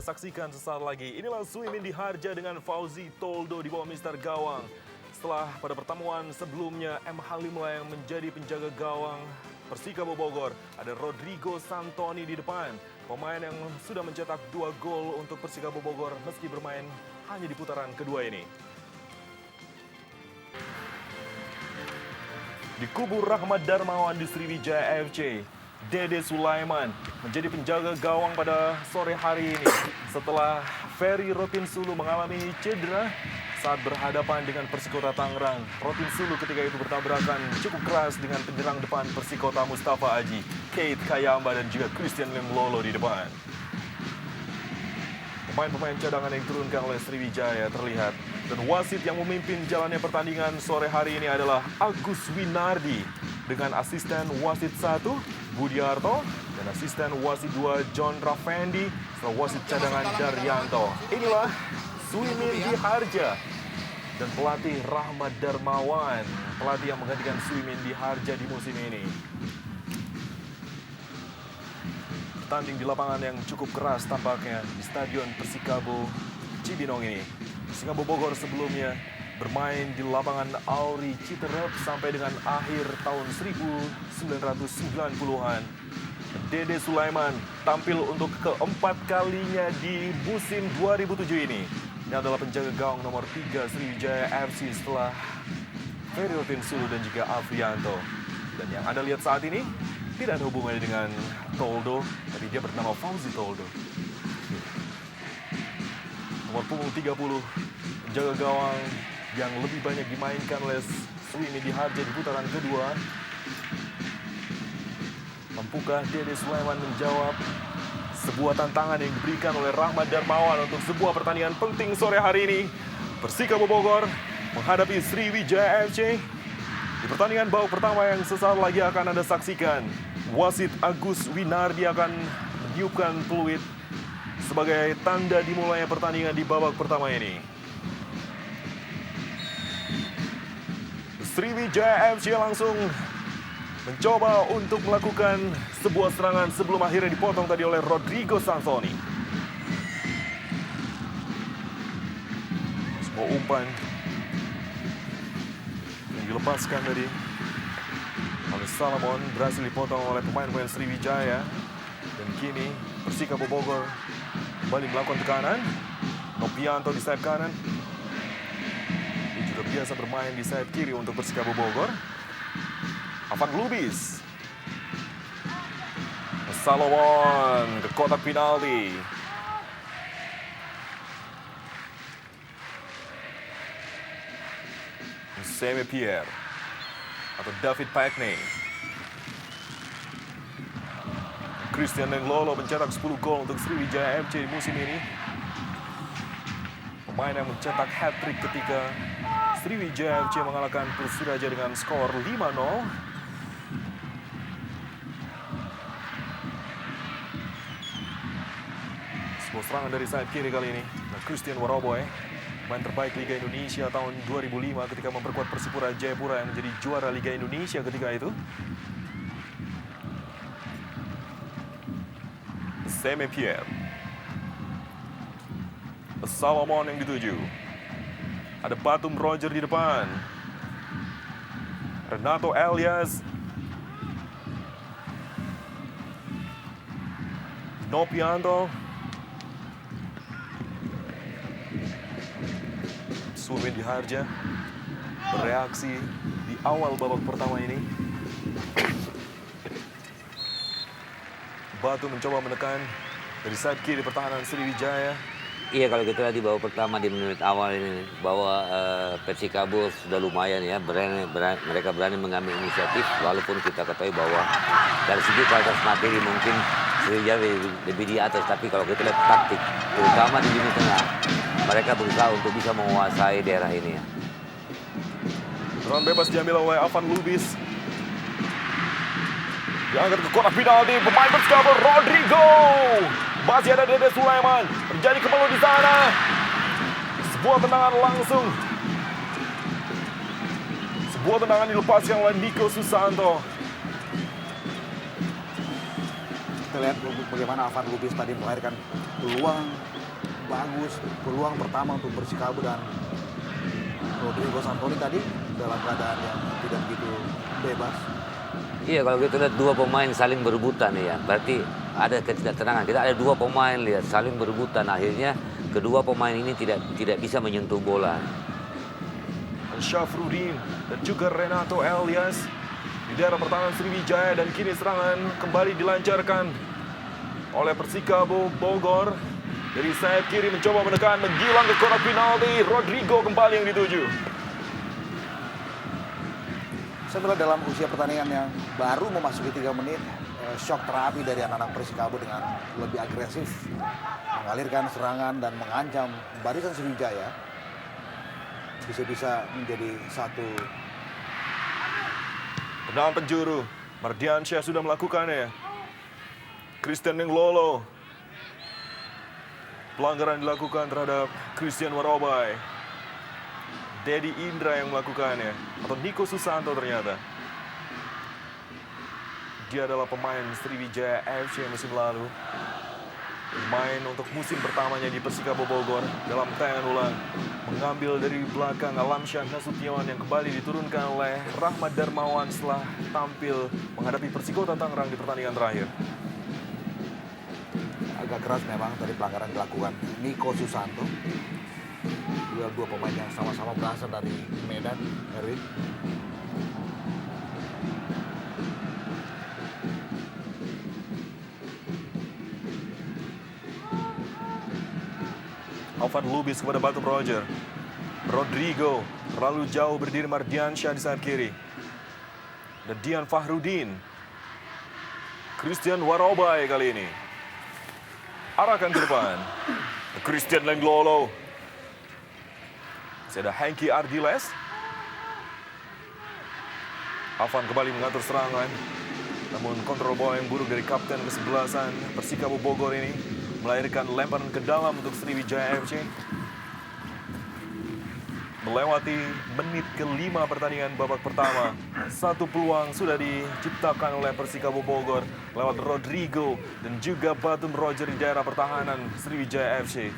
saksikan sesaat lagi. Inilah Suimin Diharja dengan Fauzi Toldo di bawah Mister Gawang. Setelah pada pertemuan sebelumnya M. Halimlah yang menjadi penjaga gawang Persikabo Bogor, ada Rodrigo Santoni di depan. Pemain yang sudah mencetak 2 gol untuk Persikabo Bogor meski bermain hanya di putaran kedua ini. Di kubu Rahmat Darmawan di Sriwijaya FC, Dede Sulaiman menjadi penjaga gawang pada sore hari ini setelah Ferry Rotinsulu mengalami cedera saat berhadapan dengan Persikota Tangerang. Rotinsulu ketika itu bertabrakan cukup keras dengan penyerang depan Persikota Mustafa Aji, Kate Kayamba dan juga Christian Lemlolo di depan. Pemain-pemain cadangan yang diturunkan oleh Sriwijaya terlihat, dan wasit yang memimpin jalannya pertandingan sore hari ini adalah Agus Winardi dengan asisten wasit 1 Budiarto dan asisten wasit 2 John Rafendi serta wasit cadangan Daryanto. Inilah Suimin Diharja dan pelatih Rahmat Darmawan, pelatih yang menggantikan Suimin Diharja di musim ini. Tanding di lapangan yang cukup keras tampaknya di Stadion Persikabo Cibinong ini. Persikabo Bogor sebelumnya bermain di lapangan Auri Citerep sampai dengan akhir tahun 1990-an. Dede Sulaiman tampil untuk keempat kalinya di musim 2007 ini. Ini adalah penjaga gawang nomor 3 Sriwijaya FC setelah Ferry Rotinsulu dan juga Afrianto. Dan yang Anda lihat saat ini tidak ada hubungannya dengan Toldo, tapi dia bernama Fauzi Toldo. Nomor punggung 30, penjaga gawang yang lebih banyak dimainkan oleh Suimin Diharja di putaran kedua. Mampukah Dede Sulaiman menjawab sebuah tantangan yang diberikan oleh Rahmat Darmawan untuk sebuah pertandingan penting sore hari ini? Persikabo Bogor menghadapi Sriwijaya FC. Di pertandingan babak pertama yang sesaat lagi akan Anda saksikan, wasit Agus Winardi akan meniupkan peluit sebagai tanda dimulainya pertandingan di babak pertama ini. Sriwijaya FC langsung mencoba untuk melakukan sebuah serangan sebelum akhirnya dipotong tadi oleh Rodrigo Santoni. Sebuah umpan yang dilepaskan tadi oleh Salomon berhasil dipotong oleh pemain-pemain Sriwijaya. Dan kini Persikabo Bogor kembali melakukan tekanan. Nopianto di sayap kanan. Dia juga biasa bermain di sayap kiri untuk Persikabo Bogor. Afan Lubis. Salomon ke kotak penalti. Semi Pierre atau David Packney. Christian Lemlolo mencetak 10 gol untuk Sriwijaya FC di musim ini. Pemain yang mencetak hat-trick ketika Sriwijaya FC mengalahkan Persiraja dengan skor 5-0. Sebuah serangan dari sayap kiri kali ini. Nah, Christian Waroboy, pemain terbaik Liga Indonesia tahun 2005 ketika memperkuat Persipura Jayapura yang menjadi juara Liga Indonesia ketika itu. Semi Pierre. Salomon yang dituju. Ada Batum Roger di depan. Renato Elias. Nopianto. Suimin Diharja bereaksi di awal babak pertama ini. Batu mencoba menekan dari sayap kiri pertahanan Sriwijaya. Iya, kalau kita lihat di babak pertama di menit awal ini bahwa Persikabo sudah lumayan ya, mereka berani mengambil inisiatif, walaupun kita ketahui bahwa dari segi kualitas materi mungkin Sriwijaya lebih di atas, tapi kalau kita lihat taktik, terutama di lini tengah, mereka berusaha untuk bisa menguasai daerah ini ya. Tendangan bebas diambil oleh Afan Lubis. Diangkat ke kotak penalti, pemain Persikabo Rodrigo. Masih ada Dede Sulaiman, terjadi kemalu di sana. Sebuah tendangan langsung. Sebuah tendangan dilepaskan oleh Nico Susanto. Kita lihat bagaimana Afan Lubis tadi melahirkan peluang bagus. Peluang pertama untuk Persikabo dan Rodrigo Santoni tadi dalam keadaan yang tidak begitu bebas. Iya, kalau kita lihat dua pemain saling berebutan ya, berarti ada ketidaktenangan. Kita ada dua pemain lihat saling berebutan, akhirnya kedua pemain ini tidak bisa menyentuh bola. Syafruddin dan juga Renato Elias di daerah pertahanan Sriwijaya, dan kini serangan kembali dilancarkan oleh Persikabo Bogor. Dari sayap kiri mencoba menekan, menggilang ke kotak penalti. Rodrigo kembali yang dituju. Saya melihat dalam usia pertandingan yang baru memasuki 3 menit, shock terapi dari anak-anak Persikabo dengan lebih agresif, mengalirkan serangan dan mengancam barisan Sriwijaya. Bisa-bisa menjadi satu. Tendangan penjuru, Mardiansyah sudah melakukannya. Christian Nenglolo. Pelanggaran dilakukan terhadap Christian Warobai. Dedi Indra yang melakukannya, atau Niko Susanto ternyata. Dia adalah pemain Sriwijaya FC musim lalu. Bermain untuk musim pertamanya di Persikabo Bogor dalam tayangan ulang. Mengambil dari belakang Alamsyah Nasution yang kembali diturunkan oleh Rahmat Darmawan setelah tampil menghadapi Persikota Tangerang di pertandingan terakhir. Agak keras memang tadi pelanggaran dilakukan Niko Susanto. Dua pemain yang sama-sama berasal dari Medan, Erwin. Alvan Lubis kepada Batum Roger. Rodrigo terlalu jauh berdiri Mardiansyah di sayap kiri. Dan Dian Fahruddin. Christian Warobai kali ini. Arahkan ke depan. Christian Nenglolo. Masih ada Hengki Ardiles. Alvan kembali mengatur serangan. Namun kontrol bola yang buruk dari kapten kesebelasan Persikabo Bogor ini melahirkan lemparan ke dalam untuk Sriwijaya FC. Melewati menit ke-5 pertandingan babak pertama. Satu peluang sudah diciptakan oleh Persikabo Bogor lewat Rodrigo dan juga Batum Roger di daerah pertahanan Sriwijaya FC.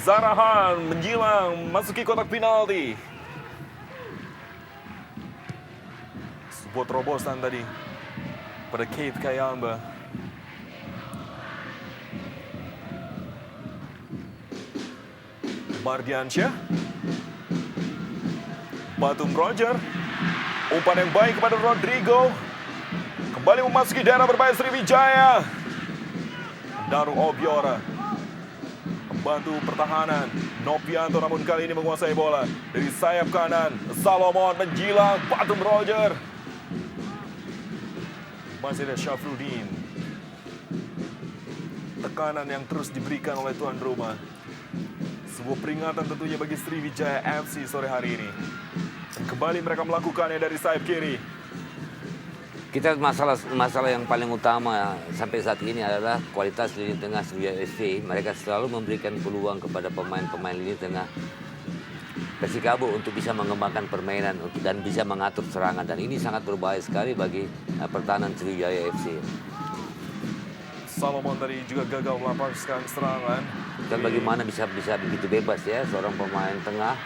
Zarahan menjilang masuki kotak penalti. Sebuah terobosan tadi pada Keith Kayamba. Mardiansyah. Batum Roger. Umpan yang baik kepada Rodrigo. Kembali memasuki daerah berbahaya Sriwijaya. Daru Obiora membantu pertahanan. Nopianto namun kali ini menguasai bola. Dari sayap kanan, Salomon menjilang Batum Roger. Masih ada Syafruddin. Tekanan yang terus diberikan oleh tuan rumah. Sebuah peringatan tentunya bagi Sriwijaya FC sore hari ini. Dan kembali mereka melakukannya dari sayap kiri. Kita masalah yang paling utama sampai saat ini adalah kualitas lini tengah Sriwijaya FC. Mereka selalu memberikan peluang kepada pemain-pemain lini tengah Persikabo untuk bisa mengembangkan permainan dan bisa mengatur serangan. Dan ini sangat berbahaya sekali bagi pertahanan Sriwijaya FC. Salomon tadi juga gagal melepaskan serangan. Dan bagaimana bisa begitu bebas ya seorang pemain tengah.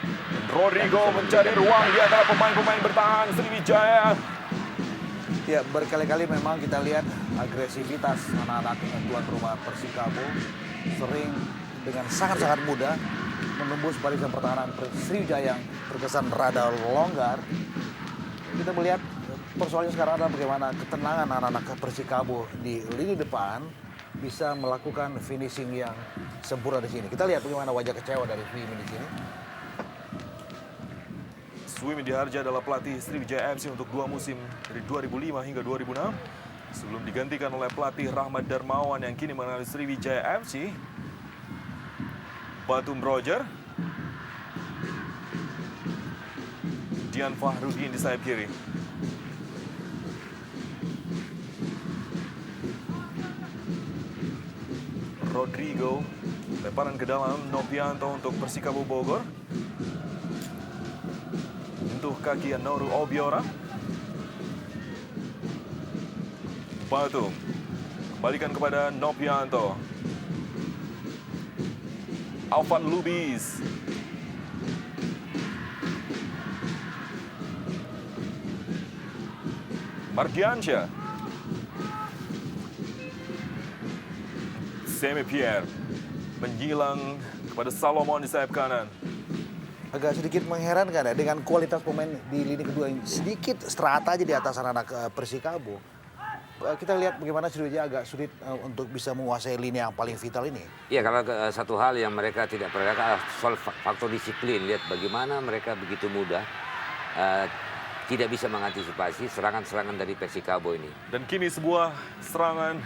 Rodrigo mencari ruang di antara pemain-pemain bertahan Sriwijaya. Ya, berkali-kali memang kita lihat agresivitas anak-anak tuan rumah Persikabo sering dengan sangat-sangat mudah menembus barisan pertahanan Sriwijaya yang terkesan rada longgar. Kita melihat persoalannya sekarang adalah bagaimana ketenangan anak-anak Persikabo di lini depan bisa melakukan finishing yang sempurna di sini. Kita lihat bagaimana wajah kecewa dari Swimin di sini. Swimin Diharja adalah pelatih Sriwijaya FC untuk 2 musim dari 2005 hingga 2006. Sebelum digantikan oleh pelatih Rahmat Darmawan yang kini mengenali Sriwijaya FC. Batum Roger. Dian Fahruddin di sayap kiri. Rodrigo. Lemparan ke dalam Nopianto untuk Persikabo Bogor. Menyentuh kaki Noru Obiora. Batum. Kembalikan kepada Nopianto. Alvan Lubis. Mardiansyah. Semi Pierre menyilang kepada Salomon di sayap kanan. Agak sedikit mengherankan ya dengan kualitas pemain di lini kedua yang sedikit strata aja di atas anak-anak Persikabo. Kita lihat bagaimana Sriwijaya agak sulit untuk bisa menguasai lini yang paling vital ini. Iya, kalau satu hal yang mereka tidak perhatikan soal faktor disiplin. Lihat bagaimana mereka begitu mudah tidak bisa mengantisipasi serangan-serangan dari Persikabo ini. Dan kini sebuah serangan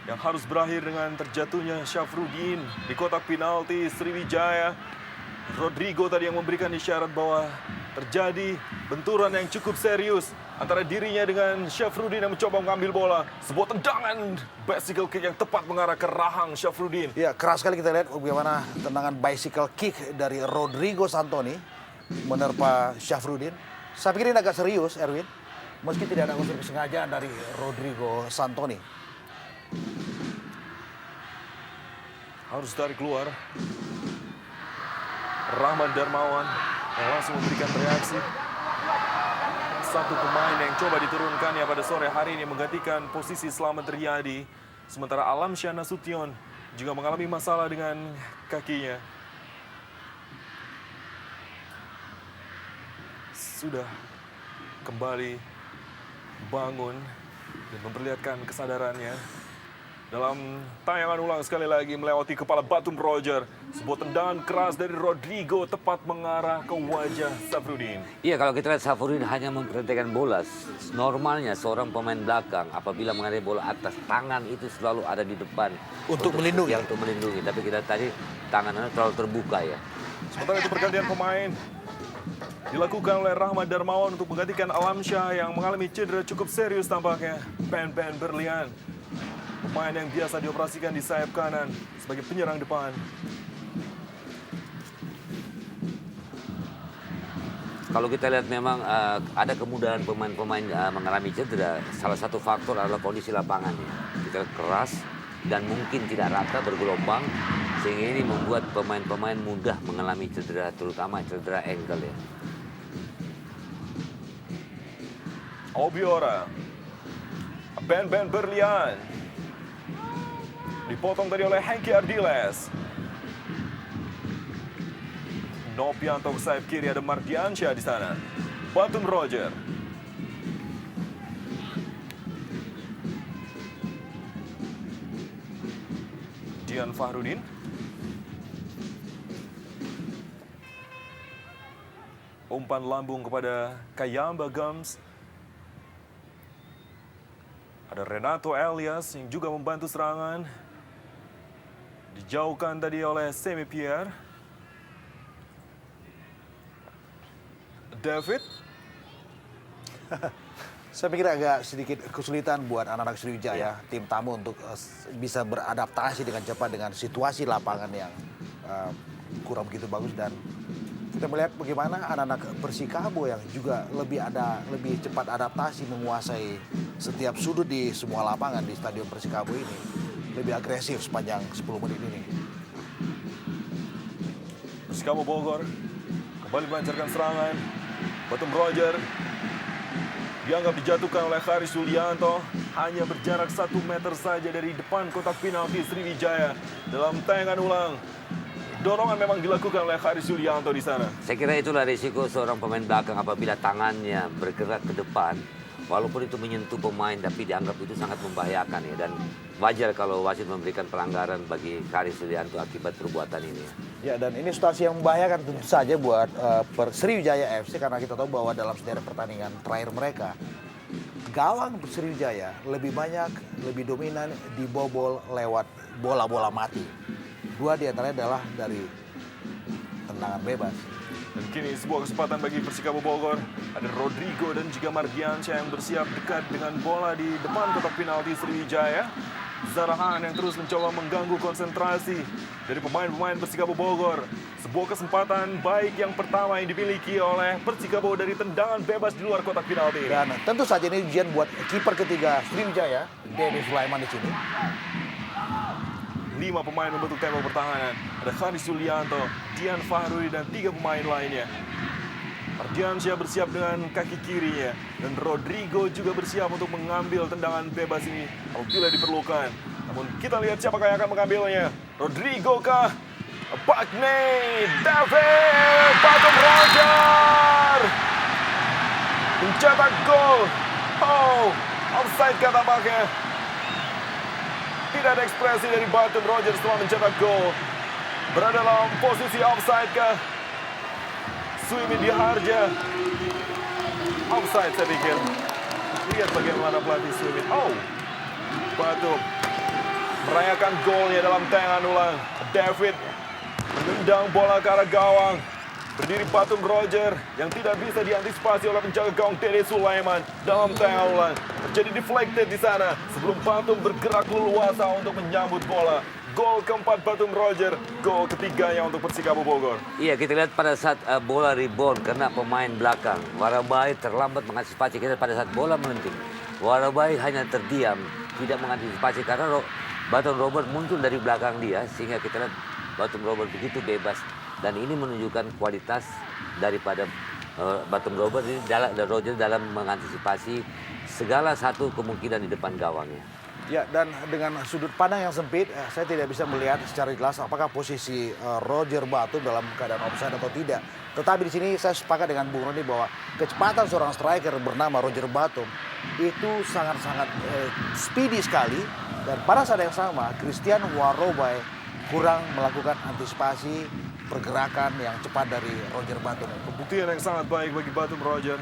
yang harus berakhir dengan terjatuhnya Syafruddin di kotak penalti Sriwijaya. Rodrigo tadi yang memberikan isyarat bahwa terjadi benturan yang cukup serius antara dirinya dengan Syafruddin yang mencoba mengambil bola. Sebuah tendangan bicycle kick yang tepat mengarah ke rahang Syafruddin. Ya, keras sekali kita lihat bagaimana tendangan bicycle kick dari Rodrigo Santoni menerpa Syafruddin. Saya pikir ini agak serius, Erwin. Meski tidak ada unsur kesengajaan dari Rodrigo Santoni. Harus tarik keluar. Rahmat Darmawan yang langsung memberikan reaksi. Satu pemain yang coba diturunkannya pada sore hari ini menggantikan posisi Slamet Riyadi. Sementara Alamsyah Nasution juga mengalami masalah dengan kakinya. Sudah kembali bangun dan memperlihatkan kesadarannya. Dalam tayangan ulang sekali lagi melewati kepala Batum Roger. Sebuah tendangan keras dari Rodrigo tepat mengarah ke wajah Syafruddin. Iya, kalau kita lihat Syafruddin hanya memperhatikan bola. Normalnya seorang pemain belakang apabila mengenai bola atas, tangan itu selalu ada di depan. Untuk melindungi. Ya, untuk melindungi. Tapi kita tadi tangannya terlalu terbuka ya. Sementara itu pergantian pemain dilakukan oleh Rahmat Darmawan untuk menggantikan Alamsyah yang mengalami cedera cukup serius tampaknya. Ben Berlian, pemain yang biasa dioperasikan di sayap kanan sebagai penyerang depan. Kalau kita lihat memang ada kemudahan pemain-pemain mengalami cedera. Salah satu faktor adalah kondisi lapangan. Kita lihat keras dan mungkin tidak rata, bergelombang. Sehingga ini membuat pemain-pemain mudah mengalami cedera, terutama cedera ankle ya. Obiora, Ben Berlian, dipotong tadi oleh Hengki Ardiles. Nopianto ke sayap kiri, ada Mardiansyah di sana. Batum Roger. Dian Fahrudin. Umpan lambung kepada Kayamba Gums. Ada Renato Elias yang juga membantu serangan. Dijauhkan tadi oleh Semi Pierre. David. Saya pikir agak sedikit kesulitan buat anak-anak Sriwijaya, tim tamu untuk bisa beradaptasi dengan cepat dengan situasi lapangan yang kurang begitu bagus. Dan kita melihat bagaimana anak-anak Persikabo yang juga lebih cepat adaptasi menguasai setiap sudut di semua lapangan di Stadion Persikabo ini. Lebih agresif sepanjang 10 menit ini. Persikabo Bogor kembali melancarkan serangan. Batum Roger dianggap dijatuhkan oleh Haris Yulianto. Hanya berjarak 1 meter saja dari depan kotak penalti Sriwijaya. Dalam tayangan ulang, dorongan memang dilakukan oleh Haris Yulianto di sana. Saya kira itulah risiko seorang pemain belakang apabila tangannya bergerak ke depan. Walaupun itu menyentuh pemain, tapi dianggap itu sangat membahayakan ya. Dan wajar kalau wasit memberikan pelanggaran bagi Haris Yulianto akibat perbuatan ini. Ya, dan ini situasi yang membahayakan tentu saja buat Sriwijaya FC karena kita tahu bahwa dalam sederet pertandingan terakhir mereka, gawang Sriwijaya lebih banyak, lebih dominan dibobol lewat bola-bola mati. 2 diantaranya adalah dari tendangan bebas. Dan kini sebuah kesempatan bagi Persikabo Bogor. Ada Rodrigo dan juga Mardiansyah yang bersiap dekat dengan bola di depan kotak penalti Sriwijaya. Zarahan yang terus mencoba mengganggu konsentrasi dari pemain-pemain Persikabo Bogor. Sebuah kesempatan baik yang pertama yang dimiliki oleh Persikabo dari tendangan bebas di luar kotak penalti. Dan tentu saja ini ujian buat kiper ketiga Sriwijaya, Dede Sulaiman di sini. 5 pemain membentuk tembok pertahanan. Ada Hanis Yulianto, Dian Fahrudi, dan 3 pemain lainnya. Ardiansyah bersiap dengan kaki kirinya. Dan Rodrigo juga bersiap untuk mengambil tendangan bebas ini apabila diperlukan. Namun kita lihat siapakah yang akan mengambilnya. Rodrigo kah? Bagney, David, Batum Roger mencetak gol. Oh, offside kah tampaknya. Tidak ada ekspresi dari Batum Roger setelah mencetak gol. Berada dalam posisi offside kah? Suimi Diharja. Offside saya pikir. Lihat bagaimana pelatih Suimi. Oh, Batum merayakan golnya dalam tayangan ulang. David menendang bola ke arah gawang. Berdiri Batum Roger yang tidak bisa diantisipasi oleh penjaga gawang Dede Sulaiman dalam tayangan ulang. Terjadi deflected di sana sebelum Batum bergerak leluasa untuk menyambut bola. Gol keempat Batum Roger, gol ketiganya untuk Persikabo Bogor. Iya, kita lihat pada saat bola rebound kena pemain belakang. Warabai terlambat mengantisipasi. Kita pada saat bola melenting, Warabai hanya terdiam, tidak mengantisipasi karena Batum Robert muncul dari belakang dia, sehingga kita lihat Batum Robert begitu bebas. Dan ini menunjukkan kualitas daripada Batum Robert ini dan Roger dalam mengantisipasi segala satu kemungkinan di depan gawangnya. Ya, dan dengan sudut pandang yang sempit, saya tidak bisa melihat secara jelas apakah posisi Roger Batum dalam keadaan offside atau tidak. Tetapi di sini saya sepakat dengan Bung Roni bahwa kecepatan seorang striker bernama Roger Batum itu sangat-sangat speedy sekali. Dan pada saat yang sama, Christian Warobai kurang melakukan antisipasi pergerakan yang cepat dari Roger Batum. Pembuktian yang sangat baik bagi Batum Roger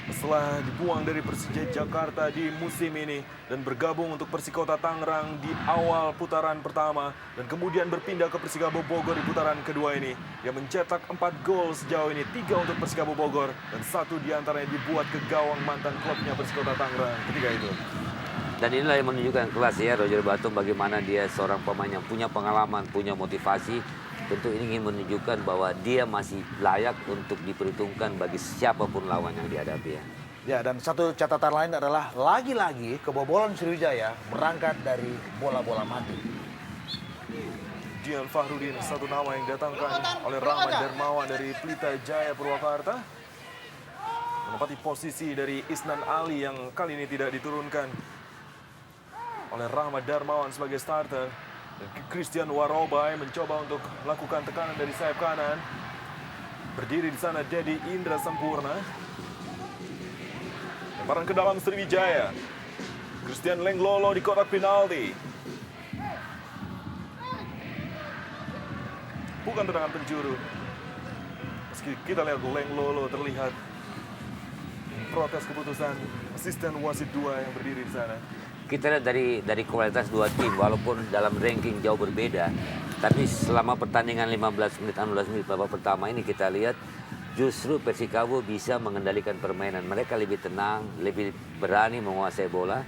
setelah dibuang dari Persija Jakarta di musim ini dan bergabung untuk Persikota Tangerang di awal putaran pertama dan kemudian berpindah ke Persikabo Bogor di putaran kedua ini. Dia mencetak 4 gol sejauh ini, 3 untuk Persikabo Bogor dan 1 diantaranya dibuat ke gawang mantan klubnya Persikota Tangerang ketika itu. Dan inilah yang menunjukkan kelas ya Roger Batum, bagaimana dia seorang pemain yang punya pengalaman, punya motivasi. Tentu ini ingin menunjukkan bahwa dia masih layak untuk diperhitungkan bagi siapapun lawan yang dihadapi ya. Ya, dan satu catatan lain adalah lagi-lagi kebobolan Sriwijaya berangkat dari bola-bola mati. Dian Fahrudin, satu nama yang didatangkan oleh Rahmat Darmawan dari Pelita Jaya Purwakarta. Menempati posisi dari Isnan Ali yang kali ini tidak diturunkan oleh Rahmat Darmawan sebagai starter. Dan Christian Warobai mencoba untuk melakukan tekanan dari sayap kanan. Berdiri di sana Dedi Indra Sempurna. Lemparan ke dalam Sriwijaya. Christian Lenglolo di kotak penalti. Bukan tendangan penjuru. Meski kita lihat Lenglolo terlihat protes keputusan asisten wasit 2 yang berdiri di sana. Kita lihat dari kualitas dua tim, walaupun dalam ranking jauh berbeda, tapi selama pertandingan 15 menit, 16 menit babak pertama ini kita lihat justru Persikabo bisa mengendalikan permainan. Mereka lebih tenang, lebih berani menguasai bola.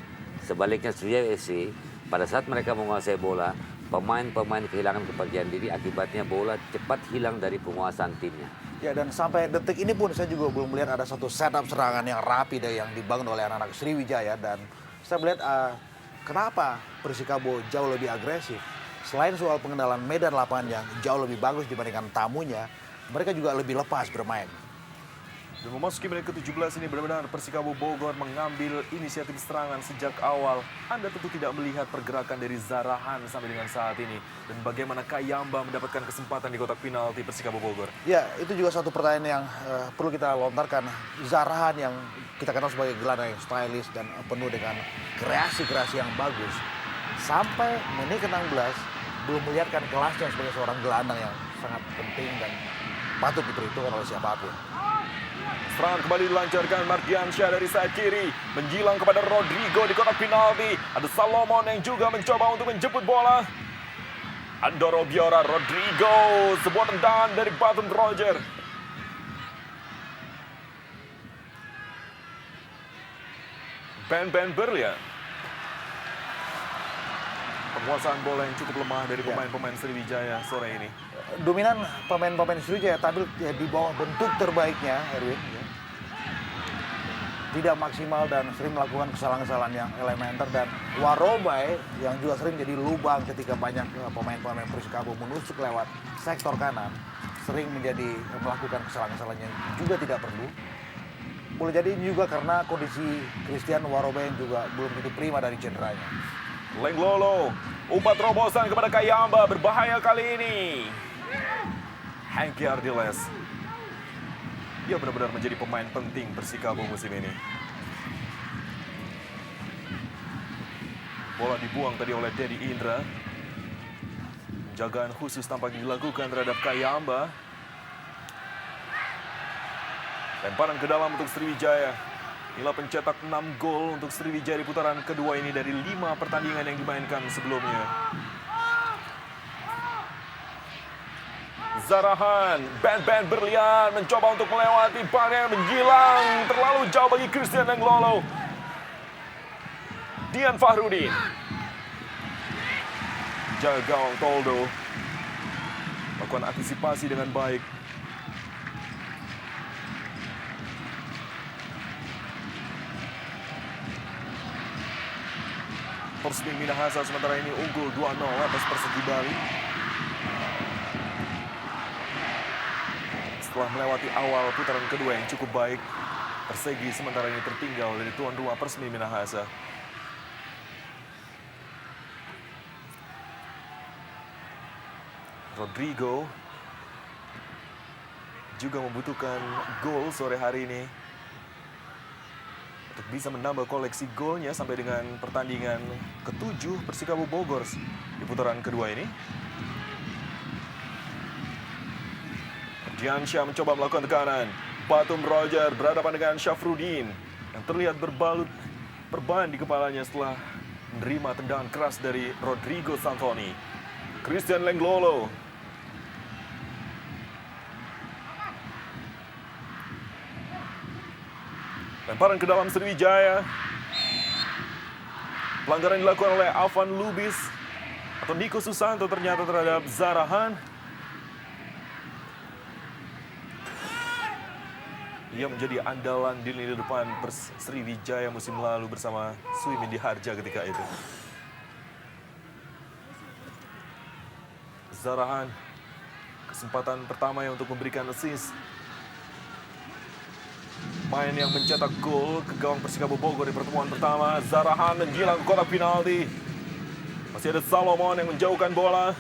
Sebaliknya Sriwijaya FC, pada saat mereka menguasai bola, pemain-pemain kehilangan kepercayaan diri, akibatnya bola cepat hilang dari penguasaan timnya. Ya, dan sampai detik ini pun saya juga belum melihat ada satu setup serangan yang rapi yang dibangun oleh anak-anak Sriwijaya. Dan saya melihat kenapa Persikabo jauh lebih agresif. Selain soal pengenalan medan lapangan yang jauh lebih bagus dibandingkan tamunya, mereka juga lebih lepas bermain. Dan memasuki menit ke-17 ini benar-benar Persikabo Bogor mengambil inisiatif serangan sejak awal. Anda tentu tidak melihat pergerakan dari Zarahan sampai dengan saat ini. Dan bagaimana Kayamba mendapatkan kesempatan di kotak penalti Persikabo Bogor. Ya, itu juga satu pertanyaan yang perlu kita lontarkan. Zarahan yang kita kenal sebagai gelandang yang stylish dan penuh dengan kreasi-kreasi yang bagus. Sampai menit ke-16 belum melihatkan kelasnya sebagai seorang gelandang yang sangat penting dan patut diperhitungkan oleh siapapun. Serangan kembali dilancarkan Mardiansyah dari sayap kiri. Menjilang kepada Rodrigo di kotak penalti. Ada Salomon yang juga mencoba untuk menjemput bola. Andoro Biora, Rodrigo. Sebuah tendangan dari Batum Roger. Ben Berlian. Penguasaan bola yang cukup lemah dari pemain-pemain Sriwijaya sore ini. Dominan pemain-pemain Sriwijaya, tapi ya di bawah bentuk terbaiknya, Erwin. Ya. Tidak maksimal dan sering melakukan kesalahan-kesalahan yang elementer, dan Warobai yang juga sering jadi lubang ketika banyak pemain-pemain Persikabo menusuk lewat sektor kanan, sering melakukan kesalahan-kesalahan yang juga tidak perlu. Boleh jadi ini juga karena kondisi Christian Warobai yang juga belum begitu prima dari cederanya. Lenglolo, umpan terobosan kepada Kayamba, berbahaya kali ini. Hengki Ardiles. Dia benar-benar menjadi pemain penting Persikabo musim ini. Bola dibuang tadi oleh Dedi Indra. Penjagaan khusus tampaknya dilakukan terhadap Kayamba. Lemparan ke dalam untuk Sriwijaya. Inilah pencetak 6 gol untuk Sriwijaya di putaran kedua ini dari 5 pertandingan yang dimainkan sebelumnya. Zarahan, band berlian, mencoba untuk melewati barnya, menjilang terlalu jauh bagi Christian Lenglolo. Dian Fahrudin. Jaga gawang Toldo. Lakukan antisipasi dengan baik. Persmi Minahasa sementara ini unggul 2-0 atas Persegi Bali. Setelah melewati awal putaran kedua yang cukup baik, Persegi sementara ini tertinggal dari tuan rumah Persmi Minahasa. Rodrigo juga membutuhkan gol sore hari ini untuk bisa menambah koleksi golnya sampai dengan pertandingan ke-7 Persikabo Bogor di putaran kedua ini. Diansyah mencoba melakukan tekanan. Batum Roger berhadapan dengan Syafruddin yang terlihat berbalut perban di kepalanya setelah menerima tendangan keras dari Rodrigo Santoni. Christian Lenglolo. Lemparan ke dalam Sriwijaya. Pelanggaran dilakukan oleh Alvan Lubis atau Niko Susanto ternyata terhadap Zarahan. Ia menjadi andalan di lini depan Sriwijaya musim lalu bersama Suimindi Harja ketika itu. Zarahan, kesempatan pertamanya untuk memberikan assist. Main yang mencetak gol ke gawang Persikabo Bogor di pertemuan pertama. Zarahan menjilang ke kotak penalti. Masih ada Salomon yang menjauhkan bola.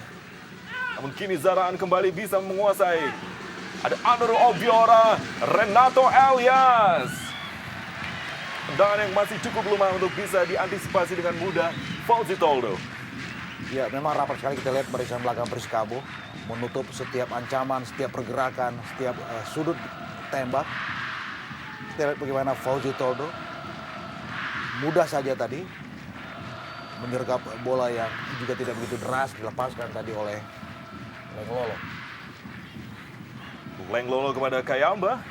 Namun kini Zarahan kembali bisa menguasai. Ada Anur Obiora, Renato Elias. Tendangan yang masih cukup lemah untuk bisa diantisipasi dengan mudah. Fauzi Toldo. Ya, memang rapat sekali kita lihat barisan belakang Persikabo menutup setiap ancaman, setiap pergerakan, setiap sudut tembak. Kita lihat bagaimana Fauzi Toldo mudah saja tadi menyergap bola yang juga tidak begitu deras dilepaskan tadi oleh Lenglolo. Lenglolo kepada Kayamba.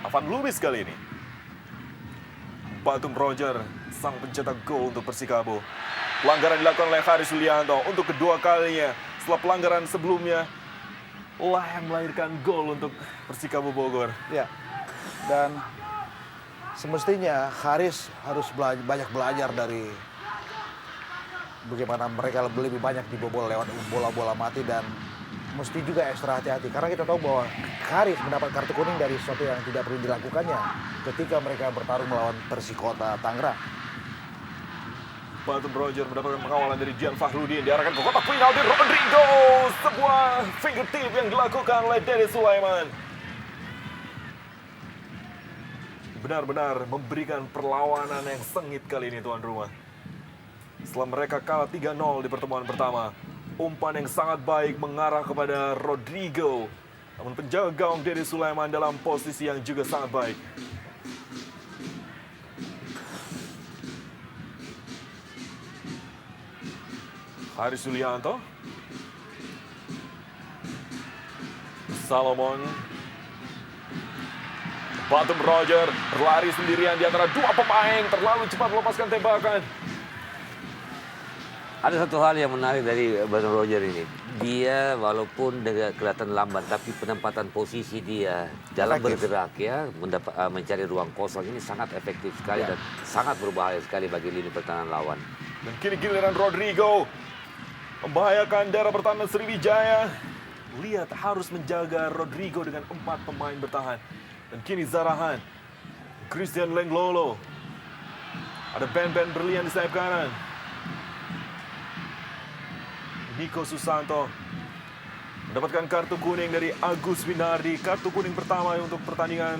Alvan Lubis kali ini. Batum Roger, sang pencetak gol untuk Persikabo. Pelanggaran dilakukan oleh Haris Sulianto untuk kedua kalinya. Setelah pelanggaran sebelumnya, lah yang melahirkan gol untuk Persikabo Bogor. Ya, dan semestinya Haris harus banyak belajar dari bagaimana mereka lebih banyak dibobol lewat bola-bola mati, dan mesti juga ekstra hati-hati. Karena kita tahu bahwa Haris mendapat kartu kuning dari sesuatu yang tidak perlu dilakukannya ketika mereka bertarung melawan Persikota Tangerang. Batum Roger mendapatkan pengawalan dari Dian Fahrudin. Diarahkan ke kotak penalti Rodrigo. Sebuah fingertip yang dilakukan oleh Dede Sulaiman. Benar-benar memberikan perlawanan yang sengit kali ini tuan rumah. Setelah mereka kalah 3-0 di pertemuan pertama, umpan yang sangat baik mengarah kepada Rodrigo. Namun penjaga gawang Dede Sulaiman dalam posisi yang juga sangat baik. Haris Sulianto. Salomon. Batum Roger berlari sendirian di antara dua pemain. Terlalu cepat melepaskan tembakan. Ada satu hal yang menarik dari Baton Roger ini. Dia walaupun kelihatan lambat, tapi penempatan posisi dia dalam Efektif. bergerak ya, mencari ruang kosong ini sangat efektif sekali Ya. dan sangat berbahaya sekali bagi lini pertahanan lawan. Dan kini giliran Rodrigo membahayakan daerah pertahanan Sriwijaya. Lihat, harus menjaga Rodrigo dengan 4 pemain bertahan. Dan kini Zarahan, Christian Lenglolo. Ada Ben Berlian di sayap kanan. Nico Susanto mendapatkan kartu kuning dari Agus Winardi. Kartu kuning pertama untuk pertandingan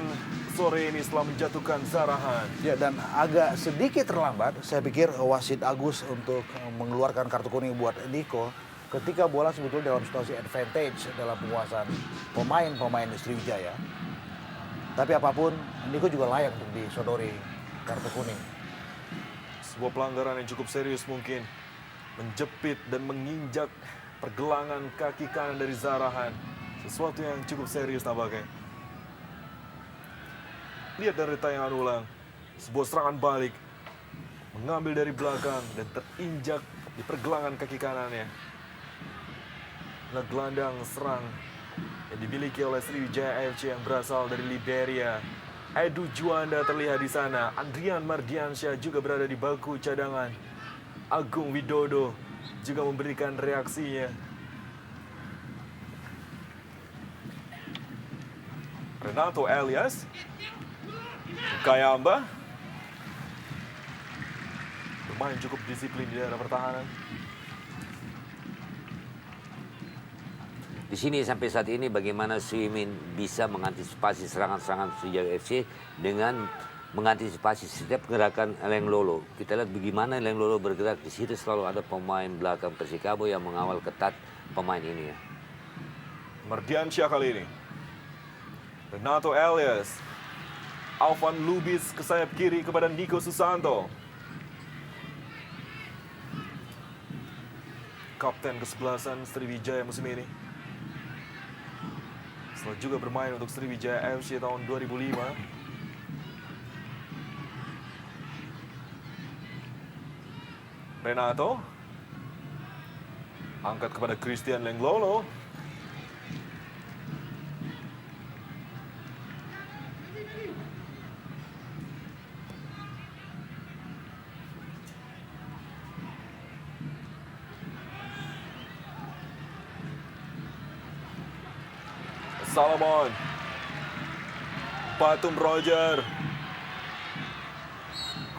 sore ini setelah menjatuhkan Zarahan. Ya, dan agak sedikit terlambat, saya pikir wasit Agus untuk mengeluarkan kartu kuning buat Niko ketika bola sebetulnya dalam situasi advantage dalam penguasaan pemain-pemain Sriwijaya. Tapi apapun, Niko juga layak untuk disodori kartu kuning. Sebuah pelanggaran yang cukup serius mungkin. Menjepit dan menginjak pergelangan kaki kanan dari Zarahan. Sesuatu yang cukup serius tampaknya. Lihat dari tayangan ulang. Sebuah serangan balik. Mengambil dari belakang dan terinjak di pergelangan kaki kanannya. Nah, gelandang serang yang dimiliki oleh Sriwijaya FC yang berasal dari Liberia. Edu Juanda terlihat di sana. Andrian Mardiansyah juga berada di bangku cadangan. Agung Widodo juga memberikan reaksinya. Renato Elias, Kayamba, bermain cukup disiplin di daerah pertahanan. Di sini sampai saat ini bagaimana Suimin bisa mengantisipasi serangan-serangan Sriwijaya FC dengan mengantisipasi setiap gerakan Lenglolo. Kita lihat bagaimana Lenglolo bergerak, di situ selalu ada pemain belakang Persikabo yang mengawal ketat pemain ini ya. Mardiansyah kali ini. Renato Elias. Alvan Lubis ke sayap kiri kepada Nico Susanto. Kapten kesebelasan Sriwijaya musim ini. Setelah juga bermain untuk Sriwijaya FC tahun 2005. Renato angkat kepada Christian Lenglolo. Salomon, Batum Roger.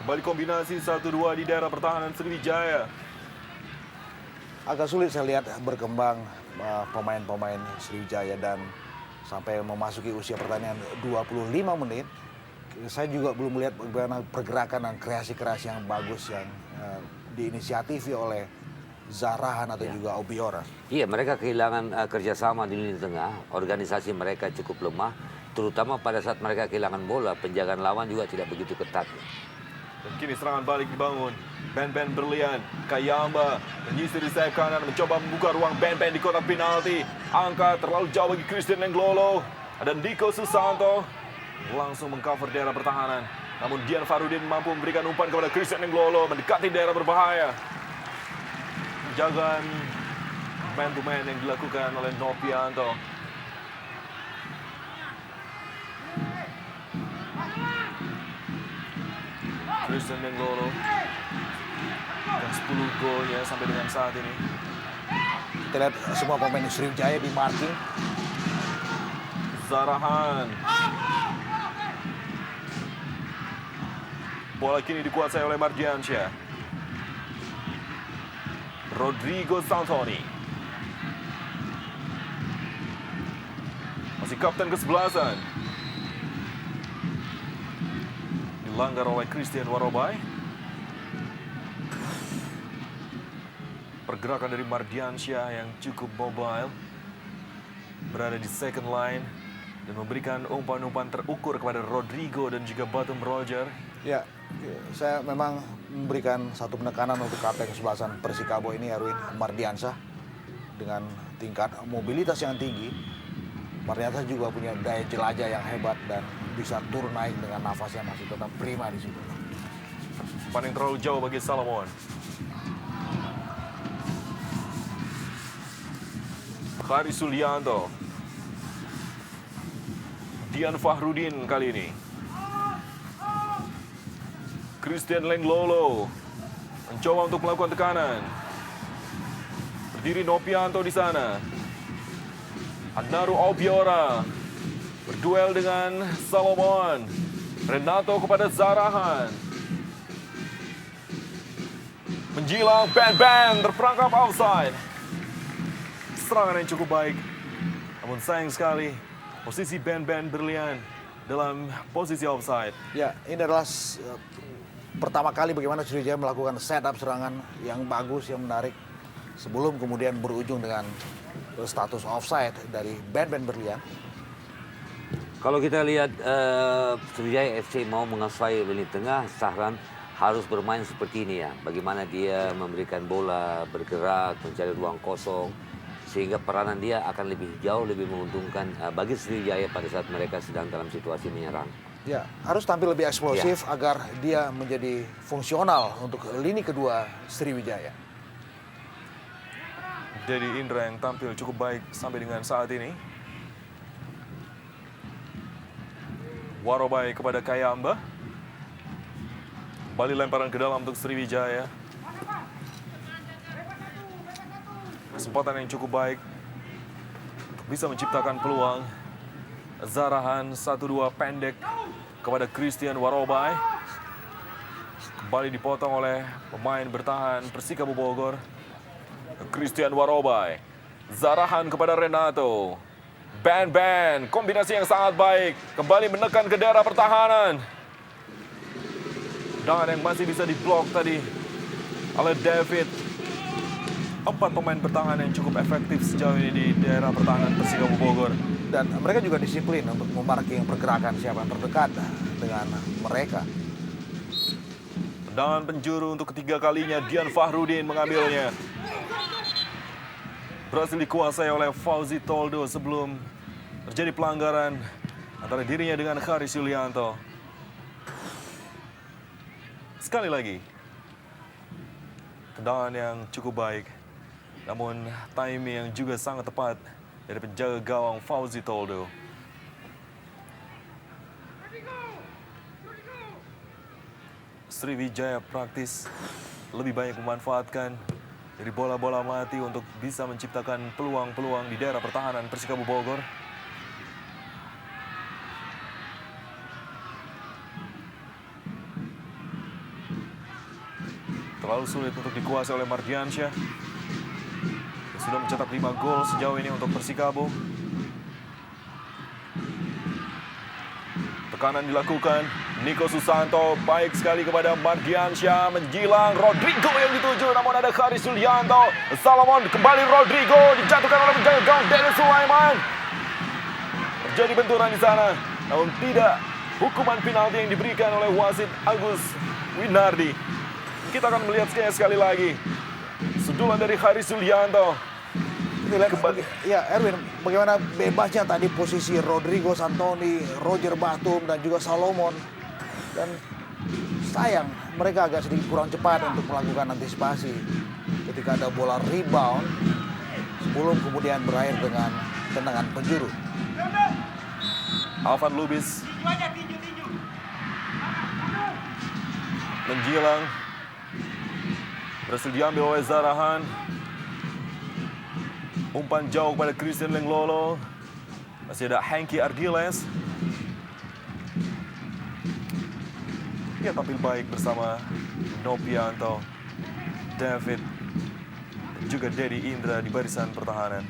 Kembali kombinasi 1-2 di daerah pertahanan Sriwijaya. Agak sulit saya lihat berkembang pemain-pemain Sriwijaya dan sampai memasuki usia pertandingan 25 menit. Saya juga belum melihat bagaimana pergerakan dan kreasi-kreasi yang bagus yang diinisiatifi oleh Zarahan atau juga Obiora. Iya, mereka kehilangan kerjasama di lini tengah, organisasi mereka cukup lemah, terutama pada saat mereka kehilangan bola, penjagaan lawan juga tidak begitu ketat. Dan kini serangan balik dibangun. Ben Berlian, Kayamba menyisir di sayap kanan, mencoba membuka ruang Ben di kotak penalti. Angkat terlalu jauh bagi Christian Lenglolo. Ada Nico Susanto langsung mengcover daerah pertahanan. Namun Dian Farudin mampu memberikan umpan kepada Christian Lenglolo, mendekati daerah berbahaya. Penjagaan man to man yang dilakukan oleh Nopianto. Christian Lenglolo dan 10 golnya sampai dengan saat ini. Kita lihat semua pemain Sriwijaya di marking. Zarahan. Bola kini dikuasai oleh Mardiansyah. Rodrigo Santoni. Masih kapten kesebelasan. Dilanggar oleh Christian Warobai. Pergerakan dari Mardiansyah yang cukup mobile. Berada di second line. Dan memberikan umpan-umpan terukur kepada Rodrigo dan juga Batum Roger. Ya, saya memang memberikan satu penekanan untuk kapten kesebelasan Persikabo ini, Erwin Mardiansyah. Dengan tingkat mobilitas yang tinggi, Mardiansyah juga punya daya jelajah yang hebat dan bisa turun naik dengan nafasnya masih tetap prima di situ. Umpan yang terlalu jauh bagi Salomon. Haris Sulianto. Dian Fahrudin kali ini. Christian Lenglolo mencoba untuk melakukan tekanan. Berdiri Nopianto di sana. Adnaru Obiora berduel dengan Salomon. Renato kepada Zarahan. Menjilang Ben terperangkap offside. Serangan yang cukup baik. Namun sayang sekali posisi Ben berlian dalam posisi offside. Ya, ini adalah pertama kali bagaimana Sriwijaya melakukan setup serangan yang bagus, yang menarik. Sebelum kemudian berujung dengan status offside dari Ben berlian. Kalau kita lihat Sriwijaya FC mau menguasai lini tengah, Sahran harus bermain seperti ini ya. Bagaimana dia memberikan bola, bergerak, mencari ruang kosong, sehingga peranan dia akan lebih jauh, lebih menguntungkan bagi Sriwijaya pada saat mereka sedang dalam situasi menyerang. Ya, harus tampil lebih eksplosif agar dia menjadi fungsional untuk lini kedua Sriwijaya. Dedi Indra yang tampil cukup baik sampai dengan saat ini. Warobai kepada Kayamba. Kembali lemparan ke dalam untuk Sriwijaya. Kesempatan yang cukup baik untuk bisa menciptakan peluang. Zarahan 1-2 pendek kepada Christian Warobai. Kembali dipotong oleh pemain bertahan Persikabo Bogor. Christian Warobai. Zarahan kepada Renato. Ben, kombinasi yang sangat baik. Kembali menekan ke daerah pertahanan. Dengan yang masih bisa diblok tadi oleh David. 4 pemain bertahan yang cukup efektif sejauh ini di daerah pertahanan Persikabo Bogor. Dan mereka juga disiplin untuk memarking pergerakan siapa yang terdekat dengan mereka. Tendangan penjuru untuk ketiga kalinya Dian Fahrudin mengambilnya. Berhasil dikuasai oleh Fauzi Toldo sebelum terjadi pelanggaran antara dirinya dengan Haris Sulianto. Sekali lagi, tendangan yang cukup baik, namun timing yang juga sangat tepat dari penjaga gawang Fauzi Toldo. Sriwijaya praktis lebih banyak memanfaatkan dari bola-bola mati untuk bisa menciptakan peluang-peluang di daerah pertahanan Persikabo Bogor. Terlalu sulit untuk dikuasai oleh Mardiansyah. Sudah mencetak 5 gol sejauh ini untuk Persikabo. Tekanan dilakukan. Niko Susanto baik sekali kepada Mardiansyah, menjilang Rodrigo yang dituju, namun ada Haris Sulianto. Salomon kembali, Rodrigo dijatuhkan oleh penjaga gawang Dennis Sulaiman. Terjadi benturan di sana, namun tidak hukuman penalti yang diberikan oleh wasit Agus Winardi. Kita akan melihat sekali lagi sundulan dari Haris Sulianto. Kembali. Ya, Erwin, bagaimana bebasnya tadi posisi Rodrigo Santoni, Roger Batum, dan juga Salomon. Dan sayang, mereka agak sedikit kurang cepat untuk melakukan antisipasi ketika ada bola rebound sebelum kemudian berakhir dengan tendangan penjuru. Alvan Lubis menjilang, berhasil diambil oleh Zarahan. Umpan jauh kepada Christian Lenglolo. Masih ada Hengki Ardiles. Dia tampil baik bersama Nopianto, David, dan juga Dedi Indra di barisan pertahanan.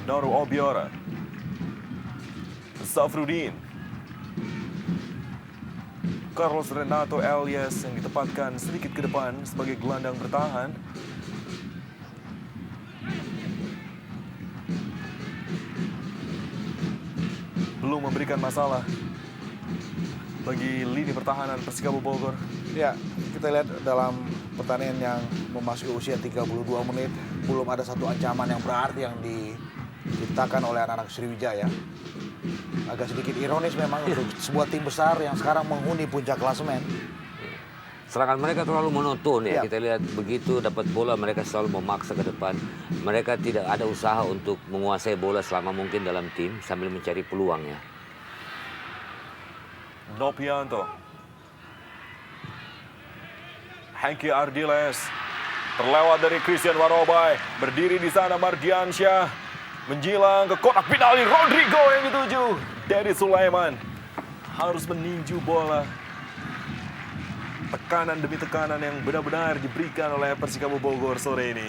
Naru Obiora, Safrudin, Carlos Renato Elias yang ditempatkan sedikit ke depan sebagai gelandang bertahan. Belum memberikan masalah bagi lini pertahanan Persikabo Bogor. Ya, kita lihat dalam pertandingan yang memasuki usia 32 menit, belum ada satu ancaman yang berarti yang diciptakan oleh anak-anak Sriwijaya. Agak sedikit ironis memang untuk sebuah tim besar yang sekarang menghuni puncak klasemen. Serangan mereka terlalu monoton ya. Ya. Kita lihat begitu dapat bola mereka selalu memaksa ke depan. Mereka tidak ada usaha untuk menguasai bola selama mungkin dalam tim sambil mencari peluang ya. Nopianto. Hengki Ardiles. Terlewat dari Christian Warobai. Berdiri di sana Mardiansyah. Menjilang ke kotak penalti Rodrigo yang dituju. Dedi Sulaiman harus meninju bola. Tekanan demi tekanan yang benar-benar diberikan oleh Persikabo Bogor sore ini.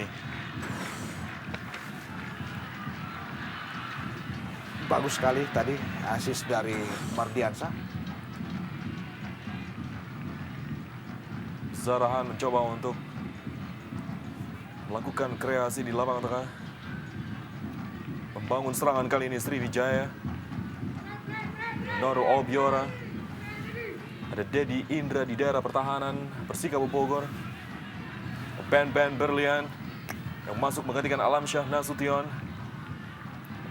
Bagus sekali tadi assist dari Mardiansyah. Zarahan mencoba untuk melakukan kreasi di lapangan tengah. Membangun serangan kali ini Sriwijaya. Noru Obiora. Ada Dedi Indra di daerah pertahanan Persikabo Bogor. Ben Berlian yang masuk menggantikan Alamsyah Nasution.